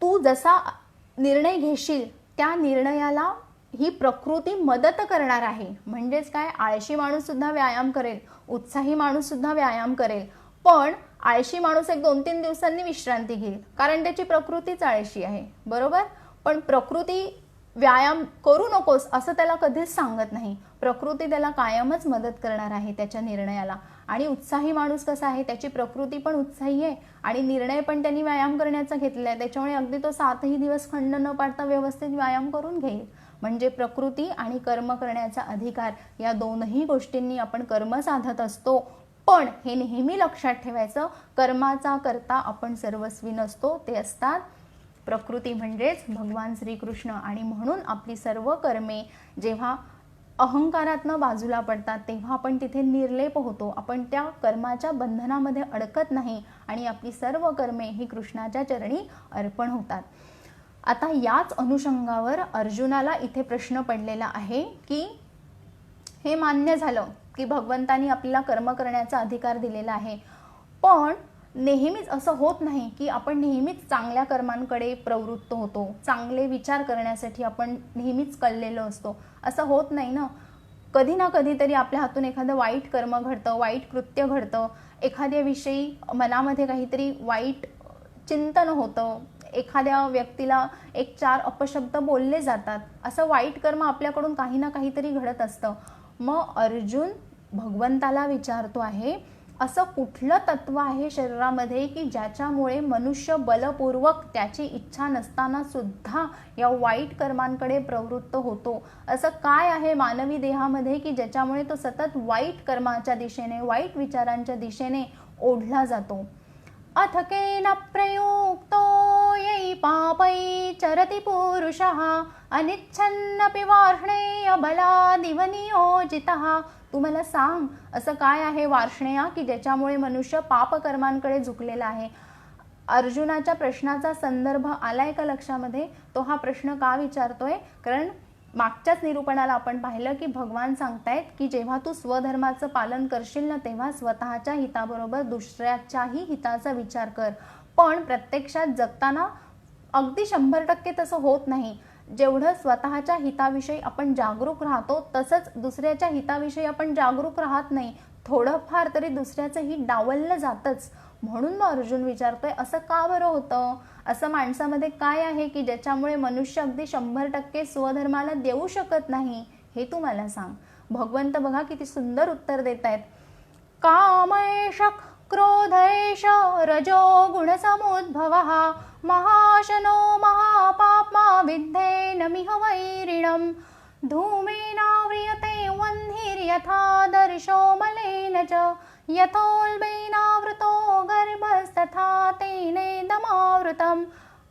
तू जसा निर्णय घेशील त्या निर्णयाला ही प्रकृती मदत करणार आहे. म्हणजेच काय, आळशी माणूस सुद्धा व्यायाम करेल, उत्साही माणूस सुद्धा व्यायाम करेल. पण आळशी माणूस एक 2-3 दिवसांनी विश्रांती घेईल, कारण त्याची प्रकृतीच आळशी आहे, बरोबर. पण प्रकृती व्यायाम करू नकोस असं त्याला कधीच सांगत नाही. प्रकृती त्याला कायमच मदत करणार आहे त्याच्या निर्णयाला. आणि उत्साही माणूस कसा आहे, त्याची प्रकृती पण उत्साही आहे आणि निर्णय पण त्यांनी व्यायाम करण्याचा घेतला आहे, त्याच्यामुळे अगदी तो 7ही दिवस खंड न पाडता व्यवस्थित व्यायाम करून घेईल. म्हणजे प्रकृती आणि कर्म करण्याचा अधिकार या दोनही गोष्टींनी आपण कर्म साधत असतो. पण हे नेहमी लक्षात ठेवायचं, कर्माचा करता आपण सर्वस्वी नसतो, ते असतात प्रकृती म्हणजेच भगवान श्रीकृष्ण. आणि म्हणून आपली सर्व कर्मे जेव्हा अहंकारातनं बाजूला पडतात तेव्हा आपण तिथे निर्लेप होतो, आपण त्या कर्माच्या बंधनामध्ये अडकत नाही आणि आपली सर्व कर्मे ही कृष्णाच्या चरणी अर्पण होतात. आता याच अनुषंगावर अर्जुनाला इथे प्रश्न पडलेला आहे की हे मान्य झालं की भगवंतानी आपल्याला कर्म करण्याचा अधिकार दिलेला आहे, पण नेहमीच असं होत नाही की आपण नेहमीच चांगल्या कर्मांकडे प्रवृत्त होतो, चांगले विचार करण्यासाठी आपण नेहमीच कललेलो असतो, असं होत नाही ना. कधी ना कधीतरी आपल्या हातून एखादं वाईट कर्म घडतं, वाईट कृत्य घडतं, एखाद्याविषयी मनामध्ये काहीतरी वाईट चिंतन होतं, एखाद्या व्यक्तीला एक चार अपशब्द बोलले जातात, असं वाईट कर्म आपल्याकडून काही ना काहीतरी घडत असतं. मग अर्जुन भगवंताला विचारतो आहे, असं कुठलं तत्व आहे शरीरामध्ये की ज्याच्यामुळे मनुष्य बलपूर्वक त्याची इच्छा नसताना सुद्धा या वाईट कर्मांकडे प्रवृत्त होतो. असं काय आहे मानवी देहामध्ये की ज्याच्यामुळे तो सतत वाईट कर्माच्या दिशेने, वाईट विचारांच्या दिशेने ओढला जातो. अथ केन प्रयुक्तो यै पापै चरति पुरुषः अनिच्छन्नपि वार्ष्णेय बलादिव नियोजितः. तू मला सांग, असं काय आहे वार्ष्णेय की ज्याच्यामुळे मनुष्य पापकर्मांकडे झुकलेला आहे. अर्जुनाच्या प्रश्नाचा संदर्भ आलाय का लक्षामध्ये? तो हा प्रश्न का विचारतोय? कारण मागच्याच निरूपणाला आपण पाहिलं की भगवान सांगतायत की जेव्हा तू स्वधर्माचं पालन करशील ना, तेव्हा स्वतःच्या हिताबरोबर दुसऱ्याच्याही हिताचा विचार कर. पण प्रत्यक्षात जगताना अगदी 100% तसं होत नाही. जेवढं स्वतःच्या हिताविषयी आपण जागरूक राहतो तसंच दुसऱ्याच्या हिताविषयी आपण जागरूक राहत नाही. थोडंफार तरी दुसऱ्याचं हित डावललं जातंच. म्हणून मग अर्जुन विचारतोय, असं का बरं होतं? असं माणसामध्ये काय आहे की ज्याच्यामुळे मनुष्य अगदी 100% स्वधर्माला देऊ शकत नाही? हे तू मला सांग. भगवंत बघा किती सुंदर उत्तर देत आहेत. कामैष क्रोधैष रजो गुणसमुद्भवः महाशनो महापाप्मा विद्धेन मिह वैरिणम् धूमेनाव्रियते वह्निर्यथा दर्शो मलेन च यथोल्बेनावृतो गर्भस्तथा तेनेदमावृतम्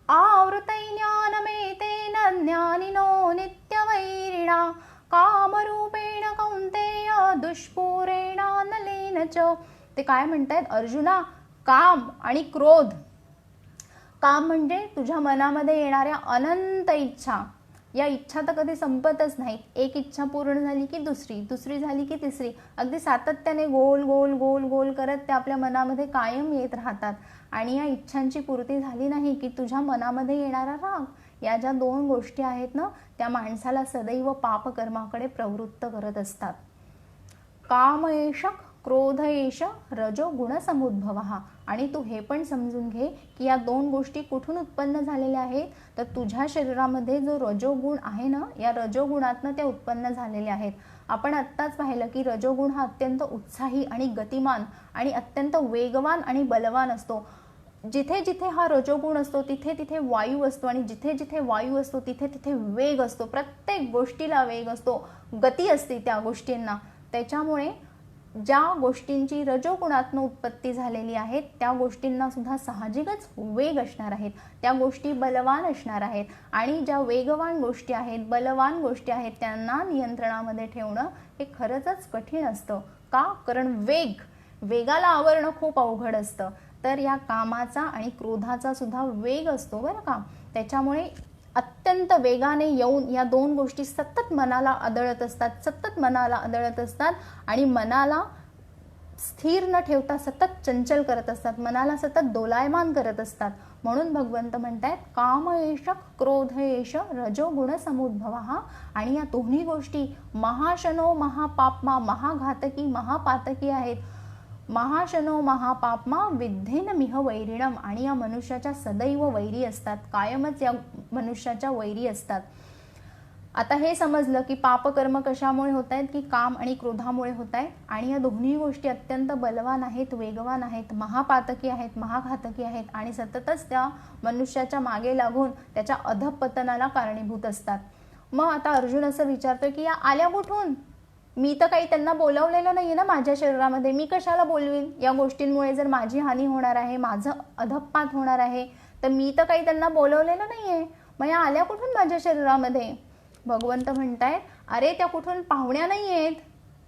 आवृतै ज्ञानमेतेन ज्ञानिनो नित्यवैरिणा कामरूपेण कौन्तेय दुष्पूरेणानलेन च. ते काय म्हणतायत अर्जुना? काम आणि क्रोध. काम म्हणजे तुझ्या मनामध्ये येणाऱ्या अनंत इच्छा. या इच्छा तर कधी संपतच नाहीत. एक इच्छा पूर्ण झाली की दुसरी, दुसरी झाली की तिसरी, अगदी सातत्याने गोल गोल गोल गोल करत त्या आपल्या मनामध्ये कायम येत राहतात. आणि या इच्छांची पूर्ती झाली नाही की तुझ्या मनामध्ये येणारा राग, या ज्या दोन गोष्टी आहेत ना, त्या माणसाला सदैव पापकर्माकडे प्रवृत्त करत असतात. काम एष क्रोध एष रजो गुणसमुद्भवः. आणि तू हे पण समजून घे की या दोन गोष्टी कुठून उत्पन्न झालेल्या आहेत? तर तुझ्या शरीरामध्ये जो रजोगुण आहे ना, या रजोगुणातनं त्या उत्पन्न झालेल्या आहेत. आपण आत्ताच पाहिलं की रजोगुण हा अत्यंत उत्साही आणि गतिमान आणि अत्यंत वेगवान आणि बलवान असतो. जिथे जिथे हा रजोगुण असतो तिथे तिथे वायू असतो, आणि जिथे जिथे वायू असतो तिथे तिथे वेग असतो. प्रत्येक गोष्टीला वेग असतो, गती असते त्या गोष्टींना. त्याच्यामुळे ज्या गोष्टींची रजोगुणातून उत्पत्ती झालेली आहेत त्या गोष्टींना सुद्धा साहजिकच वेग असणार आहेत. त्या गोष्टी बलवान असणार आहेत. आणि ज्या वेगवान गोष्टी आहेत, बलवान गोष्टी आहेत, त्यांना नियंत्रणामध्ये ठेवणं हे खरंच कठीण असतं. का? कारण वेगाला आवरणं खूप अवघड असतं. तर या कामाचा आणि क्रोधाचा सुद्धा वेग असतो बरं का. त्याच्यामुळे अत्यंत वेगाने येऊन या दोन गोष्टी सतत मनाला आदळत असतात, आणि मनाला स्थिर न ठेवता सतत चंचल करत असतात, मनाला सतत दोलायमान करत असतात. म्हणून भगवंत म्हणतायत काम एष क्रोध एष रजो गुण समुद्भवः. आणि या दोन्ही गोष्टी महाशनो महापाप्मा, महाघातकी महापातकी आहेत. महाशनो महापाप्मा विद्धेन मिह वैरिणम. आणि या मनुष्याच्या सदैव वैरी असतात, कायमच या मनुष्याच्या वैरी असतात. आता हे समजलं की पापकर्म कशामुळे होत आहेत, की काम आणि क्रोधामुळे होत आहे. आणि या दोन्ही गोष्टी अत्यंत बलवान आहेत, वेगवान आहेत, महापातकी आहेत, महाघातकी आहेत, आणि सततच त्या मनुष्याच्या मागे लागून त्याच्या अधपतनाला कारणीभूत असतात. मग आता अर्जुन असं विचारतोय की या आल्या कुठून? मी तर काही त्यांना बोलवलेलं नाहीये ना माझ्या शरीरामध्ये, मी कशाला बोलवीन? या गोष्टींमुळे जर माझी हानी होणार आहे, माझं अधपात होणार आहे, तर मी तर काही त्यांना बोलवलेलं नाहीये. मग या आल्या कुठून माझ्या शरीरामध्ये? भगवंत म्हणतायत, अरे त्या कुठून पाहुण्या नाही आहेत,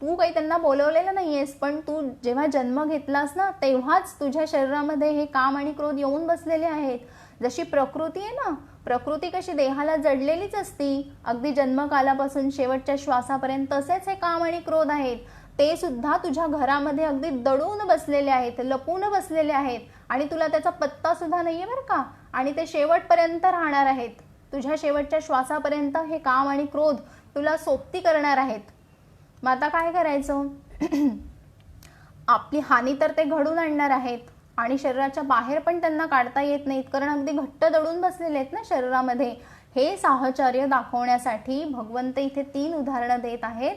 तू काही त्यांना बोलवलेलं नाहीयेस, पण तू जेव्हा जन्म घेतलास ना तेव्हाच तुझ्या शरीरामध्ये हे काम आणि क्रोध येऊन बसलेले आहेत. जशी प्रकृती आहे ना, प्रकृती कशी देहाला जडलेलीच असती अगदी जन्मकालापासून शेवटच्या श्वासापर्यंत, तसेच हे काम आणि क्रोध आहेत. ते सुद्धा तुझ्या घरामध्ये अगदी दडून बसलेले आहेत, लपून बसलेले आहेत आणि तुला त्याचा पत्ता सुद्धा नाहीये बरं का. आणि ते शेवटपर्यंत राहणार आहेत. तुझ्या शेवटच्या श्वासापर्यंत हे काम आणि क्रोध तुला सोबती करणार आहेत. मग आता काय करायचं? आपली हानी तर ते घडून आणणार आहेत आणि शरीराच्या बाहेर पण त्यांना काढता येत नाहीत, कारण अगदी घट्ट दडून बसलेले आहेत ना शरीरामध्ये. हे साहचर्य दाखवण्यासाठी भगवंत इथे 3 उदाहरणं देत आहेत.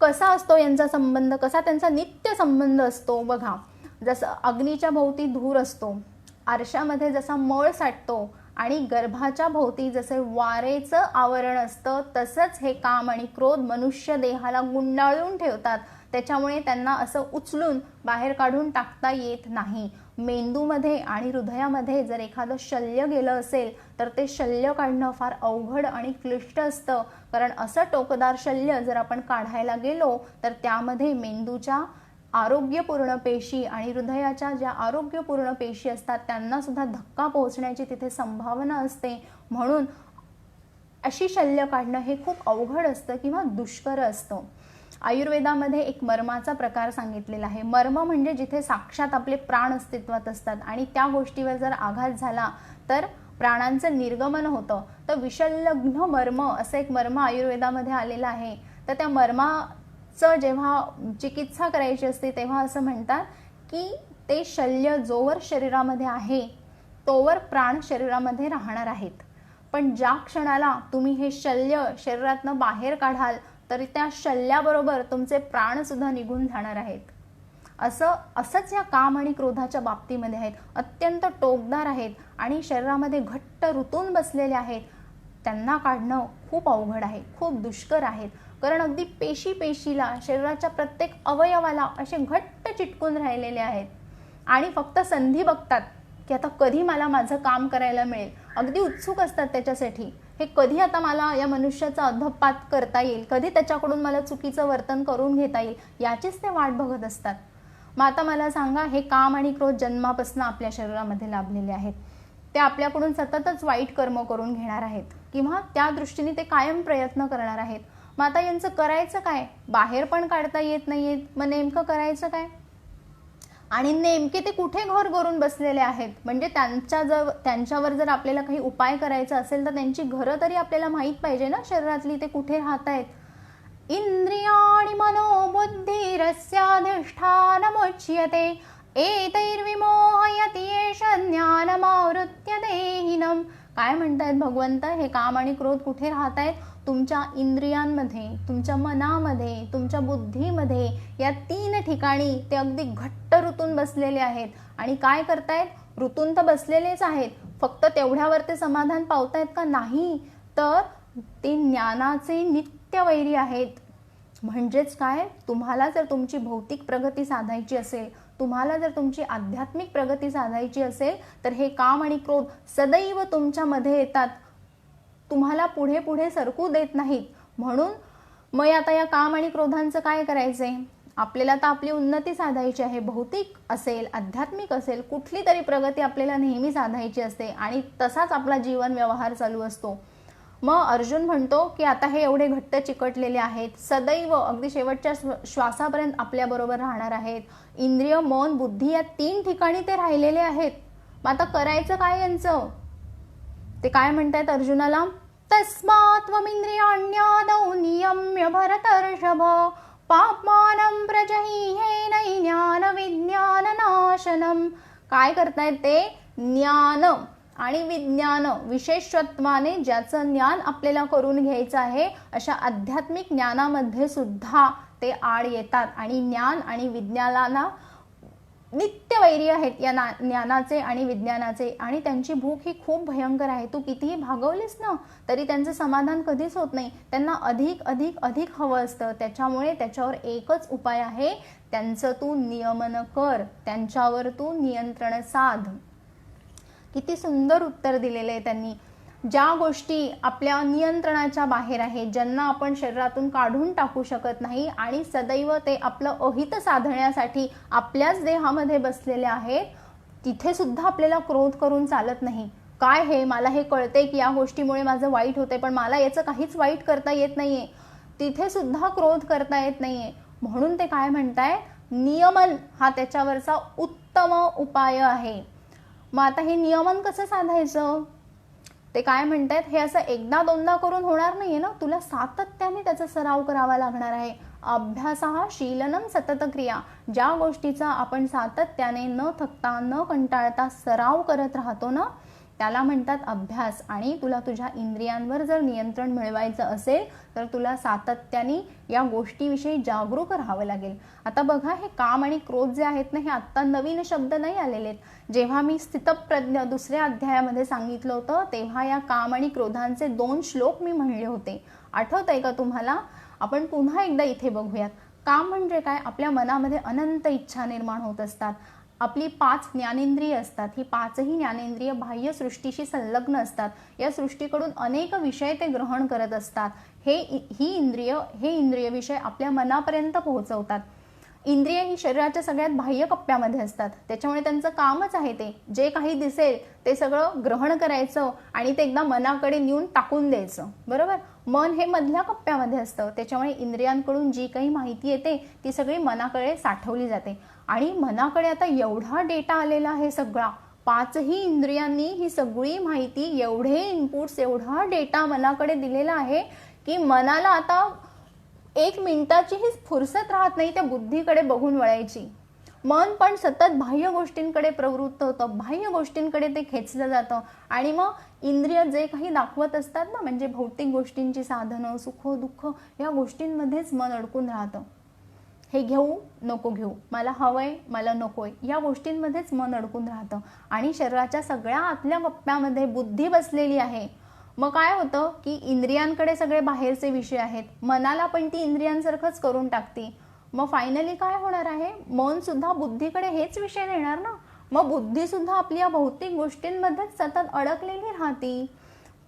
कसा असतो यांचा संबंध, कसा त्यांचा नित्य संबंध असतो बघा. जसं अग्नीच्या भोवती धूर असतो, आरशामध्ये जसा मळ साठतो आणि गर्भाच्या भोवती जसे वारेचं आवरण असतं, तसंच हे काम आणि क्रोध मनुष्य देहाला गुंडाळून ठेवतात. त्याच्यामुळे त्यांना असं उचलून बाहेर काढून टाकता येत नाही. मेंदूमध्ये आणि हृदयामध्ये जर एखादं शल्य गेलं असेल तर ते शल्य काढणं फार अवघड आणि क्लिष्ट असतं, कारण असं टोकदार शल्य जर आपण काढायला गेलो तर त्यामध्ये मेंदूच्या आरोग्यपूर्ण पेशी आणि हृदयाच्या ज्या आरोग्यपूर्ण पेशी असतात त्यांना सुद्धा धक्का पोहोचण्याची तिथे संभावना असते. म्हणून अशी शल्य काढणं हे खूप अवघड असतं किंवा दुष्कर असतं. आयुर्वेदामध्ये एक मर्माचा प्रकार सांगितलेला आहे. मर्म म्हणजे जिथे साक्षात आपले प्राण अस्तित्वात असतात आणि त्या गोष्टीवर जर आघात झाला तर प्राणांचं निर्गमन होतं. तर विषल्लग्न मर्म असं एक मर्म आयुर्वेदामध्ये आलेलं आहे. तर त्या मर्माचं जेव्हा चिकित्सा करायची असते तेव्हा असं म्हणतात की ते शल्य जोवर शरीरामध्ये आहे तोवर प्राण शरीरामध्ये राहणार आहेत, पण ज्या क्षणाला तुम्ही हे शल्य शरीरातनं बाहेर काढाल तरी त्या शल्याबरोबर तुमचे प्राण सुद्धा निघून जाणार आहेत. असंच या काम आणि क्रोधाच्या बाबतीमध्ये आहेत. अत्यंत टोकदार आहेत आणि शरीरामध्ये घट्ट रुतून बसलेले आहेत. त्यांना काढणं खूप अवघड आहे, खूप दुष्कर आहेत, कारण अगदी पेशीला शरीराच्या प्रत्येक अवयवाला असे घट्ट चिटकून राहिलेले आहेत आणि फक्त संधी बघतात की आता कधी मला माझं काम करायला मिळेल. अगदी उत्सुक असतात त्याच्यासाठी. हे कधी आता मला या मनुष्याचा अधपात करता येईल, कधी त्याच्याकडून मला चुकीचं वर्तन करून घेता येईल, याचीच ते वाट बघत असतात. मग आता मला सांगा, हे काम आणि क्रोध जन्मापासून आपल्या शरीरामध्ये लाभलेले आहेत. ते आपल्याकडून सततच वाईट कर्म करून घेणार आहेत किंवा त्या दृष्टीने ते कायम प्रयत्न करणार आहेत. मग आता यांचं करायचं काय? बाहेर पण काढता येत नाहीयेत. मग नेमकं करायचं काय? आणि नेमके ते कुठे घर करून बसलेले आहेत? म्हणजे त्यांच्यावर जर आपल्याला काही उपाय करायचा असेल तर त्यांची घरं तरी आपल्याला माहीत पाहिजे ना शरीरातली, ते कुठे राहत आहेत. इंद्रियाणि मनोबुद्धिरस्याधिष्ठानमुच्यते एतैर्विमोहयति एष ज्ञानमावृत्य देहिनम्. काय म्हणतायत भगवंत? हे काम आणि क्रोध कुठे राहत आहेत? तुमच्या इंद्रियांमध्ये, तुमच्या मनामध्ये, तुमच्या बुद्धीमध्ये, या 3 ठिकाणी ते अगदी घट्ट रुतून बसलेले आहेत. आणि काय करतायत? रुतून तर बसलेलेच आहेत, फक्त तेवढ्यावर ते समाधान पावतायत का? नाही, तर ते ज्ञानाचे नित्यवैरी आहेत. म्हणजेच काय? तुम्हाला जर तुमची भौतिक प्रगती साधायची असेल, तुम्हाला जर तुमची आध्यात्मिक प्रगती साधायची असेल तर हे काम आणि क्रोध सदैव तुमच्यामध्ये येतात, तुम्हाला पुढे पुढे सरकू देत नाहीत. म्हणून मग आता या काम आणि क्रोधांचं काय करायचंय? आपल्याला तर आपली उन्नती साधायची आहे. भौतिक असेल, आध्यात्मिक असेल, कुठली तरी प्रगती आपल्याला नेहमी साधायची असते आणि तसाच आपला जीवन व्यवहार चालू असतो. मग अर्जुन म्हणतो की आता हे एवढे घट्ट चिकटलेले आहेत, सदैव अगदी शेवटच्या श्वासापर्यंत आपल्याबरोबर राहणार आहेत. इंद्रिय, मन, बुद्धी या 3 ठिकाणी ते राहिलेले आहेत. मग आता करायचं काय यांचं? ते काय म्हणतायत अर्जुनाला? तस्मात् त्वमिन्द्रियाण्यादौ नियम्य भरतर्षभ पाप्मानं प्रजहीहेन ज्ञानविज्ञाननाशनम्. काय करतायत ते? ज्ञान आणि विज्ञान विशेषत्वाने ज्याचं ज्ञान आपल्याला करून घ्यायचं आहे अशा आध्यात्मिक ज्ञानामध्ये सुद्धा ते आड येतात आणि ज्ञान आणि विज्ञानाला नित्यवैरी आहेत या ज्ञानाचे आणि विज्ञानाचे. आणि त्यांची भूक ही खूप भयंकर आहे. तू कितीही भागवलीस ना तरी त्यांचं समाधान कधीच होत नाही. त्यांना अधिक अधिक अधिक हवं असतं. त्याच्यामुळे त्याच्यावर एकच उपाय आहे, त्यांचं तू नियमन कर, त्यांच्यावर तू नियंत्रण साध. किती सुंदर उत्तर दिलेले आहे त्यांनी. ज्या गोष्टी आपल्या नियंत्रणाच्या बाहेर आहेत, ज्यांना आपण शरीरातून काढून टाकू शकत नाही आणि सदैव ते आपलं अहित साधण्यासाठी आपल्याच देहामध्ये बसलेले आहेत, तिथे सुद्धा आपल्याला क्रोध करून चालत नाही. काय हे, मला हे कळते की या गोष्टीमुळे माझं वाईट होते, पण मला याचं काहीच वाईट करता येत नाहीये, तिथे सुद्धा क्रोध करता येत नाहीये. म्हणून ते काय म्हणताय, नियमन हा त्याच्यावरचा उत्तम उपाय आहे. मग आता हे नियमन कसं साधायचं, ते काय म्हणतायत, हे असं एकदा दोनदा करून होणार नाहीये ना, तुला सातत्याने त्याचा सराव करावा लागणार आहे. अभ्यास हा शीलनम सतत क्रिया. ज्या गोष्टीचा आपण सातत्याने न थकता न कंटाळता सराव करत राहतो ना, त्याला म्हणतात अभ्यास. आणि तुला तुझ्या इंद्रियांवर जर नियंत्रण मिळवायचं असेल तर तुला सातत्याने या गोष्टीविषयी जागरूक राहावं लागेल. आता बघा, हे काम आणि क्रोध जे आहेत ना, हे आत्ता नवीन शब्द नाही आलेले आहेत. जेव्हा मी स्थितप्रज्ञ दुसऱ्या अध्यायामध्ये सांगितलं होतं तेव्हा या काम आणि क्रोधांचे 2 श्लोक मी म्हणले होते. आठवतंय का तुम्हाला? आपण पुन्हा एकदा इथे बघूयात. काम म्हणजे काय, आपल्या मनामध्ये अनंत इच्छा निर्माण होत असतात. आपली 5 ज्ञानेंद्रिय असतात. ही 5ही ज्ञानेंद्रिय बाह्य सृष्टीशी संलग्न असतात. या सृष्टीकडून अनेक विषय ते ग्रहण करत असतात. हे इंद्रिय विषय आपल्या मनापर्यंत पोहोचवतात. इंद्रिय ही शरीराच्या सगळ्यात बाह्य कप्प्यामध्ये असतात. त्याच्यामुळे त्यांचं कामच आहे ते जे काही दिसेल ते सगळं ग्रहण करायचं आणि ते एकदा मनाकडे नेऊन टाकून द्यायचं. बरोबर, मन हे मधल्या कप्प्यामध्ये असतं. त्याच्यामुळे इंद्रियांकडून जी काही माहिती येते ती सगळी मनाकडे साठवली जाते. आणि मनाकडे आता एवढा डेटा आलेला आहे सगळा, 5ही इंद्रियांनी ही सगळी माहिती, एवढे इनपुट्स, एवढा डेटा मनाकडे दिलेला आहे की मनाला आता 1 मिनिटाचीही फुरसत राहत नाही त्या बुद्धीकडे बघून वळायची. मन पण सतत बाह्य गोष्टींकडे प्रवृत्त होतं, बाह्य गोष्टींकडे ते खेचलं जातं. आणि मग इंद्रिय जे काही दाखवत असतात ना, म्हणजे भौतिक गोष्टींची साधनं, सुख दुःख, या गोष्टींमध्येच मन अडकून राहतं. हे घेऊ नको घेऊ, मला हवंय मला नकोय, या गोष्टींमध्येच मन अडकून राहतं. आणि शरीराच्या सगळ्या आतल्या कप्प्यामध्ये बुद्धी बसलेली आहे. मग काय होतं की इंद्रियांकडे सगळे बाहेरचे विषय आहेत, मनाला पण ती इंद्रियांसारखंच करून टाकते. मग फायनली काय होणार आहे, मन सुद्धा बुद्धीकडे हेच विषय नेणार ना. मग बुद्धी सुद्धा आपल्या या भौतिक गोष्टींमध्येच सतत अडकलेली राहते.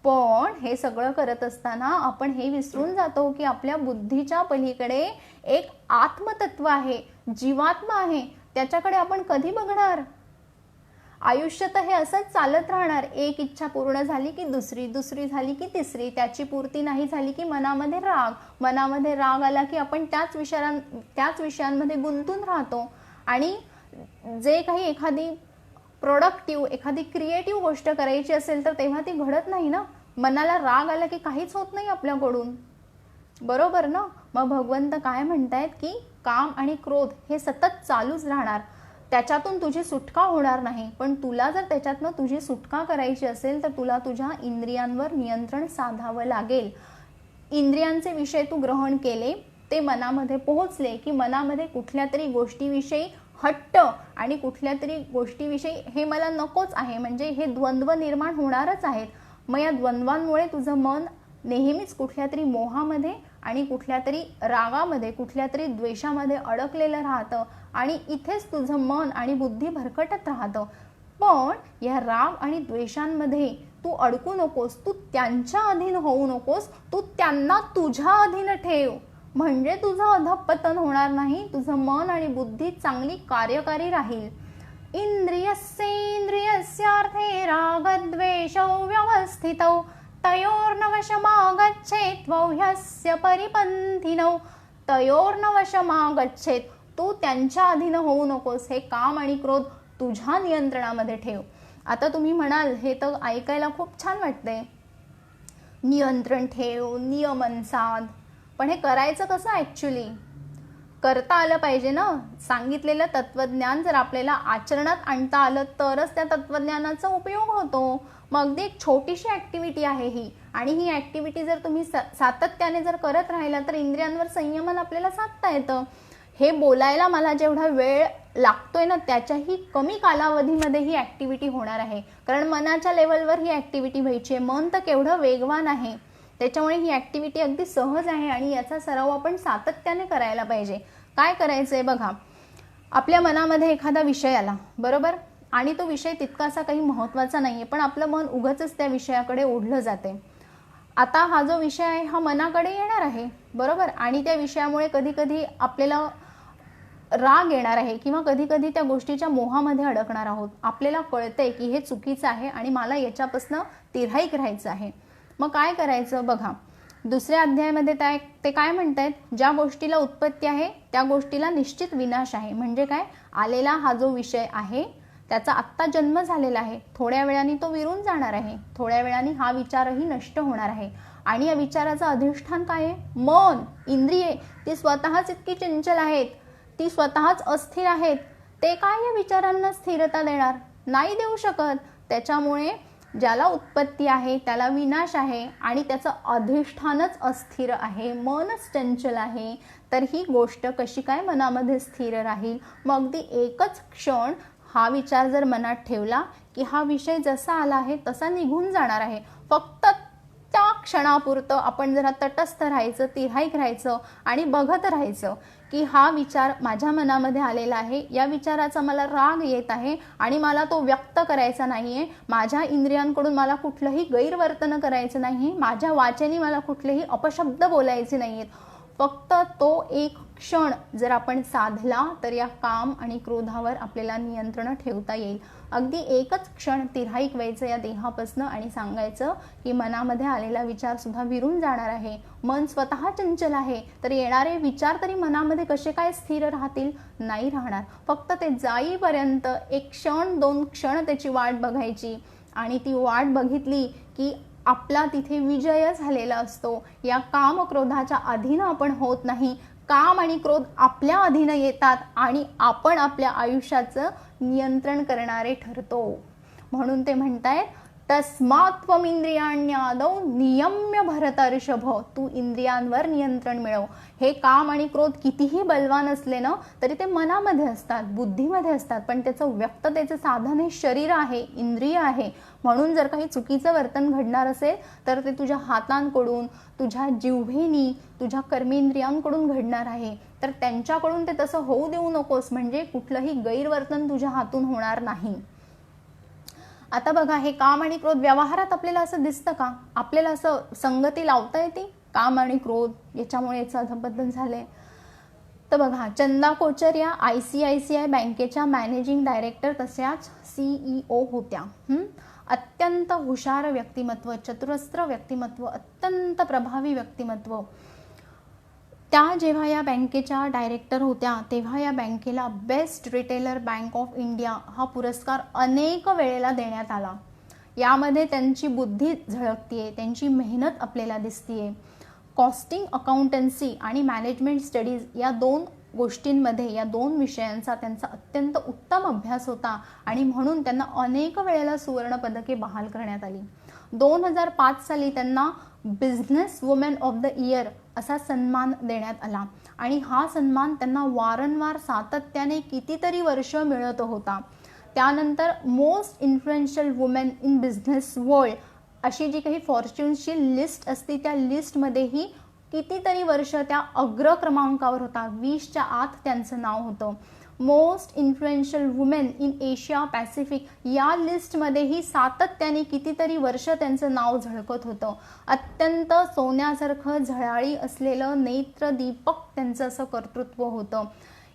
पण हे सगळं करत असताना आपण हे विसरून जातो की आपल्या बुद्धीच्या पलीकडे एक आत्मतत्व आहे, जीवात्मा आहे. त्याच्याकडे आपण कधी बघणार? आयुष्य तर हे असंच चालत राहणार. एक इच्छा पूर्ण झाली की दुसरी, दुसरी झाली की तिसरी, त्याची पूर्ती नाही झाली की मनामध्ये राग आला की आपण त्याच विषयांमध्ये गुंतून राहतो. आणि जे काही एखादी प्रोडक्टिव्ह, एखादी क्रिएटिव्ह गोष्ट करायची असेल तर तेव्हा ती घडत नाही ना. मनाला राग आला की काहीच होत नाही आपल्याकडून. बरोबर ना. मग भगवंत काय म्हणतायत की काम आणि क्रोध हे सतत चालूच राहणार, त्याच्यातून तुझी सुटका होणार नाही. पण तुला जर त्याच्यातनं तुझी सुटका करायची असेल तर तुला तुझ्या इंद्रियांवर नियंत्रण साधावं लागेल. इंद्रियांचे विषय तू ग्रहण केले, ते मनामध्ये पोहोचले की मनामध्ये कुठल्या तरी गोष्टीविषयी हट्ट आणि कुठल्या तरी गोष्टीविषयी हे मला नकोच आहे, म्हणजे हे द्वंद्व निर्माण होणारच आहेत. मग या द्वंद्वांमुळे तुझं मन नेहमीच कुठल्या तरी मोहामध्ये आणि कुठल्या तरी रागामध्ये, कुठल्या तरी द्वेषामध्ये अडकलेलं राहतं. आणि इथेच तुझं मन आणि बुद्धी भरकटत राहतं. पण या राग आणि द्वेषांमध्ये तू अडकू नकोस, तू त्यांच्या अधीन होऊ नकोस, तू त्यांना तुझ्या अधीन ठेव. म्हणजे तुझं अधःपतन होणार नाही, तुझं मन आणि बुद्धी चांगली कार्यकारी राहील. इंद्रियस्येन्द्रियस्यार्थे रागद्वेषौ व्यवस्थितौ तयोर्नवशमागच्छेत् ह्यस्य परिपन्थिनौ. तयोर्नवशमागच्छेत्, तू त्यांच्या अधीन होऊ नकोस. हे काम आणि क्रोध तुझ्या नियंत्रणामध्ये ठेव. आता तुम्ही म्हणाल हे तर ऐकायला खूप छान वाटतंय, नियंत्रण ठेव, नियमन साध. पण हे करायचं कसं ॲक्च्युली? करता आलं पाहिजे ना. सांगितलेलं तत्वज्ञान जर आपल्याला आचरणात आणता आलं तरच त्या तत्वज्ञानाचा उपयोग होतो. मग अगदी एक छोटीशी ॲक्टिव्हिटी आहे ही, आणि ही ॲक्टिव्हिटी जर तुम्ही सातत्याने जर करत राहिला तर इंद्रियांवर संयमन आपल्याला साधता येतं. हे बोलायला मला जेवढा वेळ लागतोय ना त्याच्याही कमी कालावधीमध्ये ही ॲक्टिव्हिटी होणार आहे. कारण मनाच्या लेवलवर ही ॲक्टिव्हिटी व्हायची आहे. मन तर केवढं वेगवान आहे, त्याच्यामुळे ही ॲक्टिव्हिटी अगदी सहज आहे आणि याचा सराव आपण सातत्याने करायला पाहिजे. काय करायचं आहे बघा, आपल्या मनामध्ये एखादा विषय आला, बरोबर, आणि तो विषय तितकासा काही महत्त्वाचा नाही आहे, पण आपलं मन उगाचच त्या विषयाकडे ओढलं जाते. आता हा जो विषय आहे हा मनाकडे येणार आहे, बरोबर, आणि त्या विषयामुळे कधी कधी आपल्याला राग येणार आहे किंवा कधी कधी त्या गोष्टीच्या मोहामध्ये अडकणार आहोत. आपल्याला कळतंय की हे चुकीचं आहे आणि मला याच्यापासून तिर्हाईक राहायचं आहे. मग काय करायचं बघा, दुसऱ्या अध्यायामध्ये ते काय म्हणतायत, ज्या गोष्टीला उत्पत्ती आहे त्या गोष्टीला निश्चित विनाश आहे. म्हणजे काय, आलेला हा जो विषय आहे त्याचा आत्ता जन्म झालेला आहे, थोड्या वेळाने तो विरून जाणार आहे, थोड्या वेळाने हा विचारही नष्ट होणार आहे. आणि या विचाराचं अधिष्ठान काय आहे, मन, इंद्रिये. ती स्वतःच इतकी चंचल आहेत, ती स्वतःच अस्थिर आहेत. ते काय या विचारांना स्थिरता देणार, नाही देऊ शकत. त्याच्यामुळे ज्याला उत्पत्ती आहे त्याला विनाश आहे आणि त्याचं अधिष्ठानच अस्थिर आहे, मनच चंचल आहे. तर ही गोष्ट कशी काय मनामध्ये स्थिर राहील. मग अगदी एकच क्षण हा विचार जर मनात ठेवला की हा विषय जसा आला आहे तसा निघून जाणार आहे. फक्त त्या क्षणापुरतं आपण जरा तटस्थ राहायचं, तिर्हाईक राहायचं आणि बघत राहायचं की हा विचार माझ्या मनामध्ये आलेला आहे, या विचाराचा मला राग येत आहे आणि मला तो व्यक्त करायचा नाही आहे. माझ्या इंद्रियांकडून मला कुठलंही गैरवर्तन करायचं नाही, माझ्या वाचेने मला कुठलेही अपशब्द बोलायचे नाही आहेत. फक्त तो एक क्षण जर आपण साधला तर या काम आणि क्रोधावर आपल्याला नियंत्रण ठेवता येईल. अगदी एकच क्षण तिर्हाईक व्हायचं या देहापासनं आणि सांगायचं की मनामध्ये आलेला विचार सुद्धा विरून जाणार आहे. मन स्वतः चंचल आहे, तर येणारे विचार तरी मनामध्ये कसे काय स्थिर राहतील, नाही राहणार. फक्त ते जाईपर्यंत एक क्षण 2 क्षण त्याची वाट बघायची आणि ती वाट बघितली की आपला तिथे विजय झालेला असतो. या काम क्रोधाच्या अधीन आपण होत नाही, काम आणि क्रोध आपल्या अधीन येतात आणि आपण आपल्या आयुष्याचं नियंत्रण करणारे ठरतो. म्हणून ते म्हणतायत, तस्मात्त्वमिंद्रियाण्यादौ नियम्य भरतर्षभ, तू इंद्रियांवर नियंत्रण मिळव. हे काम आणि क्रोध कितीही बलवान असले ना तरी ते मनामध्ये असतात, बुद्धीमध्ये असतात, पण त्याचं व्यक्ततेचं साधन हे शरीर आहे, इंद्रिय आहे. म्हणून जर काही चुकीचं वर्तन घडणार असेल तर ते तुझ्या हातांकडून, तुझ्या जिव्हेनी, तुझ्या कर्मेंद्रियांकडून घडणार आहे. तर त्यांच्याकडून ते तसं होऊ देऊ नकोस, म्हणजे कुठलंही गैरवर्तन तुझ्या हातून होणार नाही. आता बघा, हे काम आणि क्रोध व्यवहारात आपल्याला असं दिसतं का, आपल्याला असं संगती लावता येते काम आणि क्रोध, याच्यामुळे याचं अधपतन झालंय. तर बघा, चंदा कोचर या ICICI बँकेच्या मॅनेजिंग डायरेक्टर तशाच CEO होत्या. अत्यंत हुशार व्यक्तिमत्व, चतुरस्त्र व्यक्तिमत्व, अत्यंत प्रभावी व्यक्तिमत्व. त्या जेव्हा या बँकेच्या डायरेक्टर होत्या तेव्हा या बँकेला best retailer bank of India हा पुरस्कार अनेक वेळेला देण्यात आला. यामध्ये त्यांची बुद्धी झळकतीये, त्यांची मेहनत आपल्याला दिसतीये. कॉस्टिंग अकाउंटन्सी आणि मॅनेजमेंट स्टडीज या 2 गोष्टींमध्ये, या 2 विषयांचा त्यांचा अत्यंत उत्तम अभ्यास होता आणि म्हणून त्यांना अनेक वेळेला सुवर्ण पदके बहाल करण्यात आली. 2005 साली त्यांना business women of the year असा सन्मान देण्यात आला आणि हा सन्मान त्यांना वारंवार सातत्याने कितीतरी वर्ष मिळत होता. त्यानंतर most influential women in business world अशी जी काही फॉर्च्यूनची लिस्ट असते त्या लिस्टमध्येही कितीतरी वर्ष त्या अग्र क्रमांकावर होता. 20च्या आत त्यांचं नाव होतं. Most influential women in Asia Pacific या लिस्टमध्येही सातत्याने कितीतरी वर्ष त्यांचं नाव झळकत होतं. अत्यंत सोन्यासारखं झळाळी असलेलं नेत्रदीपक त्यांचं असं कर्तृत्व होतं.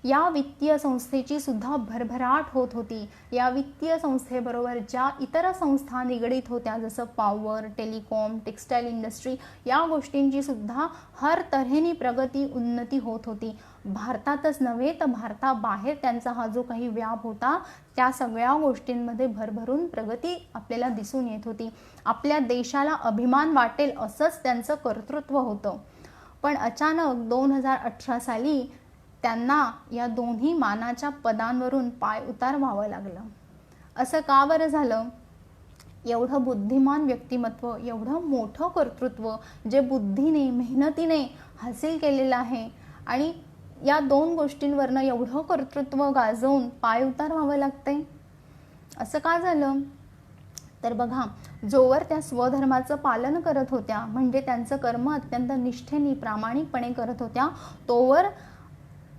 या वित्तीय संस्थेची सुद्धा भरभराट होत होती. या वित्तीय संस्थेबरोबर ज्या इतर संस्था निगडीत होत्या जसं पॉवर, टेलिकॉम, टेक्स्टाईल इंडस्ट्री या गोष्टींची सुद्धा हर तऱ्हेने प्रगती, उन्नती होत होती. भारतातच नव्हे तर भारताबाहेर त्यांचा हा जो काही व्याप होता त्या सगळ्या गोष्टींमध्ये भरभरून प्रगती आपल्याला दिसून येत होती. आपल्या देशाला अभिमान वाटेल असंच त्यांचं कर्तृत्व होतं. पण अचानक 2018 साली त्यांना या दोन्ही मानाच्या पदांवरून पाय उतार व्हावं लागलं. असं का बरं झालं? एवढं बुद्धिमान व्यक्तिमत्व, एवढं मोठं कर्तृत्व जे बुद्धीने, मेहनतीने हासिल केलेलं आहे आणि या 2 गोष्टींवरनं एवढं कर्तृत्व गाजवून पाय उतार व्हावं लागतंय. असं का झालं? तर बघा, जोवर त्या स्वधर्माचं पालन करत होत्या, म्हणजे त्यांचं कर्म अत्यंत निष्ठेने, प्रामाणिकपणे करत होत्या, तोवर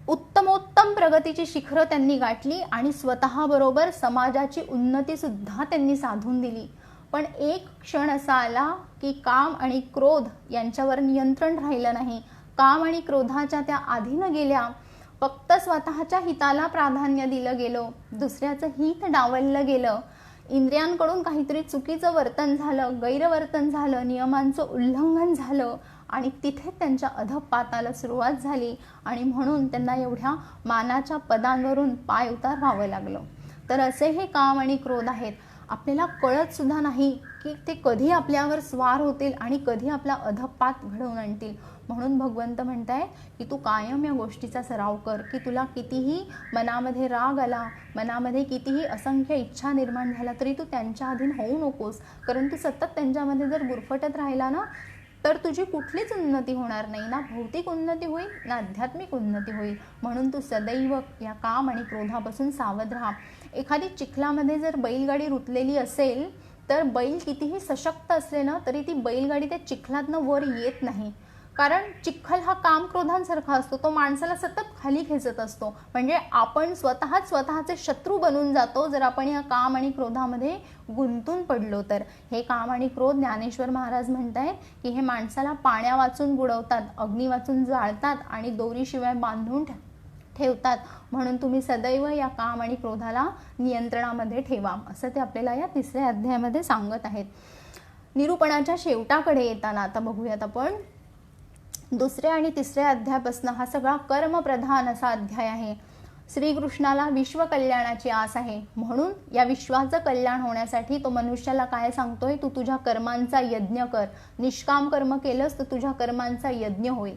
उत्तमोत्तम प्रगतीची शिखरं त्यांनी गाठली आणि स्वतःबरोबर समाजाची उन्नती सुद्धा त्यांनी साधून दिली. पण एक क्षण असा आला की काम आणि क्रोध यांच्यावर नियंत्रण राहिलं नाही. काम आणि क्रोधाच्या त्या अधीन गेल्या. फक्त स्वतःच्या हिताला प्राधान्य दिलं गेलं, दुसऱ्याचं हित डावललं गेलं. इंद्रियांकडून काहीतरी चुकीचं वर्तन झालं, गैरवर्तन झालं, नियमांचं उल्लंघन झालं आणि तिथे त्यांच्या अधःपाताला सुरुवात झाली आणि म्हणून त्यांना एवढ्या मानाच्या पदांवरून पाय उतार व्हावं लागलं. तर असे हे काम आणि क्रोध आहेत. आपल्याला कळत सुद्धा नाही की ते कधी आपल्यावर स्वार होतील आणि कधी आपला अधःपात घडवून आणतील. म्हणून भगवंत म्हणताय की तू कायम या गोष्टीचा सराव कर, की तुला कितीही मनामध्ये राग आला, मनामध्ये कितीही असंख्य इच्छा निर्माण झाला तरी तू त्यांच्या अधीन होऊ नकोस. कारण तू सतत त्यांच्यामध्ये जर गुरफटत राहिला ना तर तुझी कुठलीच उन्नती होणार नाही. ना भौतिक उन्नती होईल ना आध्यात्मिक उन्नती होईल. म्हणून तू सदैव या काम आणि क्रोधापासून सावध राहा. एखादी चिखलामध्ये जर बैलगाडी रुतलेली असेल तर बैल कितीही सशक्त असले ना तरी ती बैलगाडी त्या चिखलातनं वर येत नाही. कारण चिखल हा काम क्रोधांसारखा असतो, तो माणसाला सतत खाली खेचत असतो. म्हणजे आपण स्वतःचे शत्रू बनून जातो जर आपण या काम आणि क्रोधामध्ये गुंतून पडलो तर. हे काम आणि क्रोध ज्ञानेश्वर महाराज म्हणतायत की हे माणसाला पाण्या वाचून बुडवतात, अग्नी वाचून जाळतात आणि दोरीशिवाय बांधून ठेवतात. म्हणून तुम्ही सदैव या काम आणि क्रोधाला नियंत्रणामध्ये ठेवा, असं ते आपल्याला या 3ऱ्या अध्यायामध्ये सांगत आहेत. निरूपणाच्या शेवटाकडे येताना आता बघूयात आपण 2ऱ्या आणि 3ऱ्या अध्यायापासून हा सगळा कर्मप्रधान असा अध्याय आहे. श्रीकृष्णाला विश्वकल्याणाची आस आहे, म्हणून या विश्वाचं कल्याण होण्यासाठी तो मनुष्याला काय सांगतोय, तू तुझ्या कर्मांचा यज्ञ कर. निष्काम कर्म केलंस तर तुझ्या कर्मांचा यज्ञ होईल.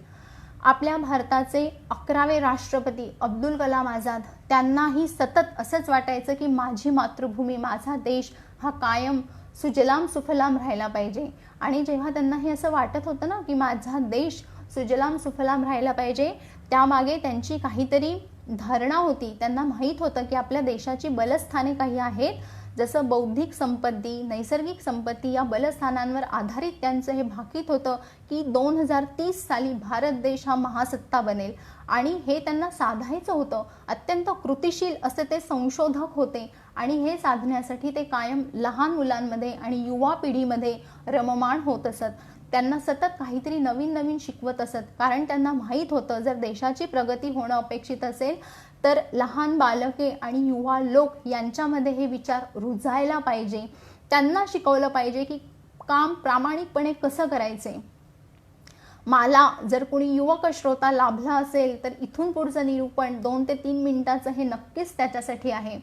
आपल्या भारताचे 11वे राष्ट्रपती अब्दुल कलाम आझाद, त्यांनाही सतत असंच वाटायचं की माझी मातृभूमी, माझा देश हा कायम सुजलाम सुफलाम राहायला पाहिजे. आणि जेव्हा त्यांना हे असं वाटत होतं ना की माझा देश सुजलाम सुफलाम राहायला पाहिजे, त्यामागे त्यांची काहीतरी धारणा होती. त्यांना माहीत होतं की आपल्या देशाची बलस्थाने काही आहेत, जसं बौद्धिक संपत्ती, नैसर्गिक संपत्ती या बलस्थानांवर आधारित त्यांचं हे भाकीत होतं की 2030 साली भारत देश हा महासत्ता बनेल. आणि हे त्यांना साधायचं होतं. अत्यंत कृतिशील असे ते संशोधक होते आणि हे साधण्यासाठी ते कायम लहान मुलांमध्ये आणि युवा पिढीमध्ये रममाण होत असत. त्यांना सतत काहीतरी नवीन नवीन शिकवत असत. कारण त्यांना माहीत होतं जर देशाची प्रगती होणं अपेक्षित असेल तर लहान बालके आणि युवा लोक यांच्यामध्ये हे विचार रुजायला पाहिजे. त्यांना शिकवलं पाहिजे की काम प्रामाणिकपणे कसं करायचे. मला जर कोणी युवक श्रोता लाभला असेल तर इथून पुढचं निरूपण 2 ते 3 मिनिटाचं हे नक्कीच त्याच्यासाठी आहे.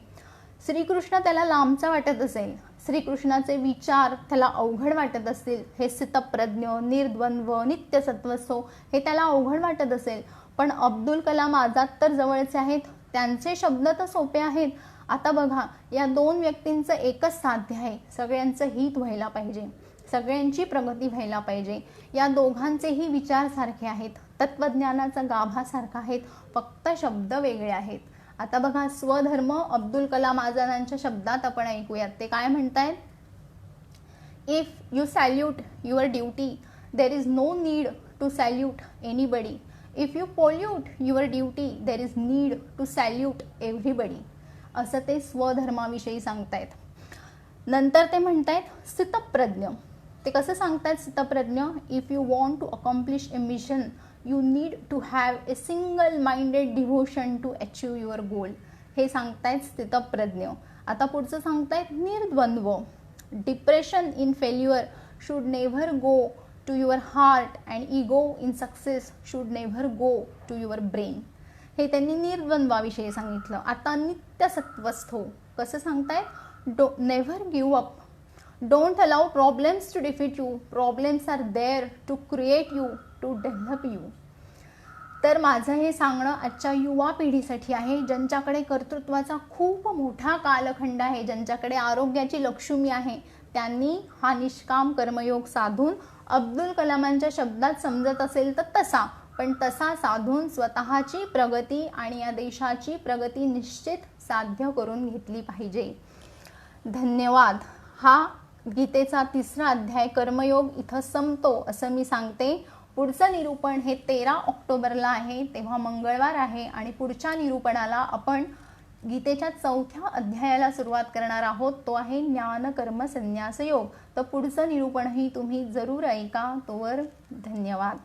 श्रीकृष्ण त्याला लांबचा वाटत असेल, श्रीकृष्णाचे विचार त्याला अवघड वाटत असतील, हे स्थितप्रज्ञ, निर्द्वंद्व, नित्यसत्वस्व हे त्याला अवघड वाटत असेल, पण अब्दुल कलाम आझाद तर जवळचे आहेत, त्यांचे शब्द तर सोपे आहेत. आता बघा, या 2 व्यक्तींचं एकच साध्य आहे, सगळ्यांचं हित व्हायला पाहिजे, सगळ्यांची प्रगती व्हायला पाहिजे. या दोघांचेही विचार सारखे आहेत, तत्वज्ञानाचा गाभा सारखा आहेत, फक्त शब्द वेगळे आहेत. आता बघा, स्वधर्म अब्दुल कलाम आझादांच्या शब्दात आपण ऐकूयात. ते काय म्हणतायत, if you salute your duty there is no need to salute anybody. If you pollute your duty there is need to salute everybody. असं ते स्वधर्माविषयी सांगतायत. नंतर ते म्हणतायत स्थितप्रज्ञ. ते कसं सांगतायत स्थितप्रज्ञ, if you want to accomplish a mission you need to have a single minded devotion to achieve your goal. हे सांगतायत स्थितप्रज्ञ. आता पुढचं सांगतायत निर्द्वंद्व. Depression in failure should never go to your heart and ego in success should never go to your brain. हे त्यांनी निर्द्वंद्वाविषयी सांगितलं. आता नित्यसत्वस्थ कसं सांगतायत, never give up. Don't allow problems to defeat you. Problems are there to create you, to develop you. तर माझं हे सांगणं आजच्या युवा पिढीसाठी आहे, ज्यांच्याकडे कर्तृत्वाचा खूप मोठा कालखंड आहे, ज्यांच्याकडे आरोग्याची लक्ष्मी आहे. त्यांनी हा निष्काम कर्मयोग साधून अब्दुल कलामांच्या शब्दात समजत असेल तर तसा, पण तसा साधून स्वतःची प्रगती आणि या देशाची प्रगती निश्चित साध्य करून घेतली पाहिजे. धन्यवाद. हा गीतेचा 3रा अध्याय कर्मयोग इथं संपतो असं मी सांगते. पुढचं निरूपण हे 13 ऑक्टोबरला आहे, तेव्हा मंगळवार आहे, आणि पुढच्या निरूपणाला आपण गीतेच्या 4थ्या अध्यायाला सुरुवात करणार आहोत. तो आहे ज्ञान कर्म संन्यास योग. तर पुढचं निरूपणही तुम्ही जरूर ऐका. तोवर धन्यवाद.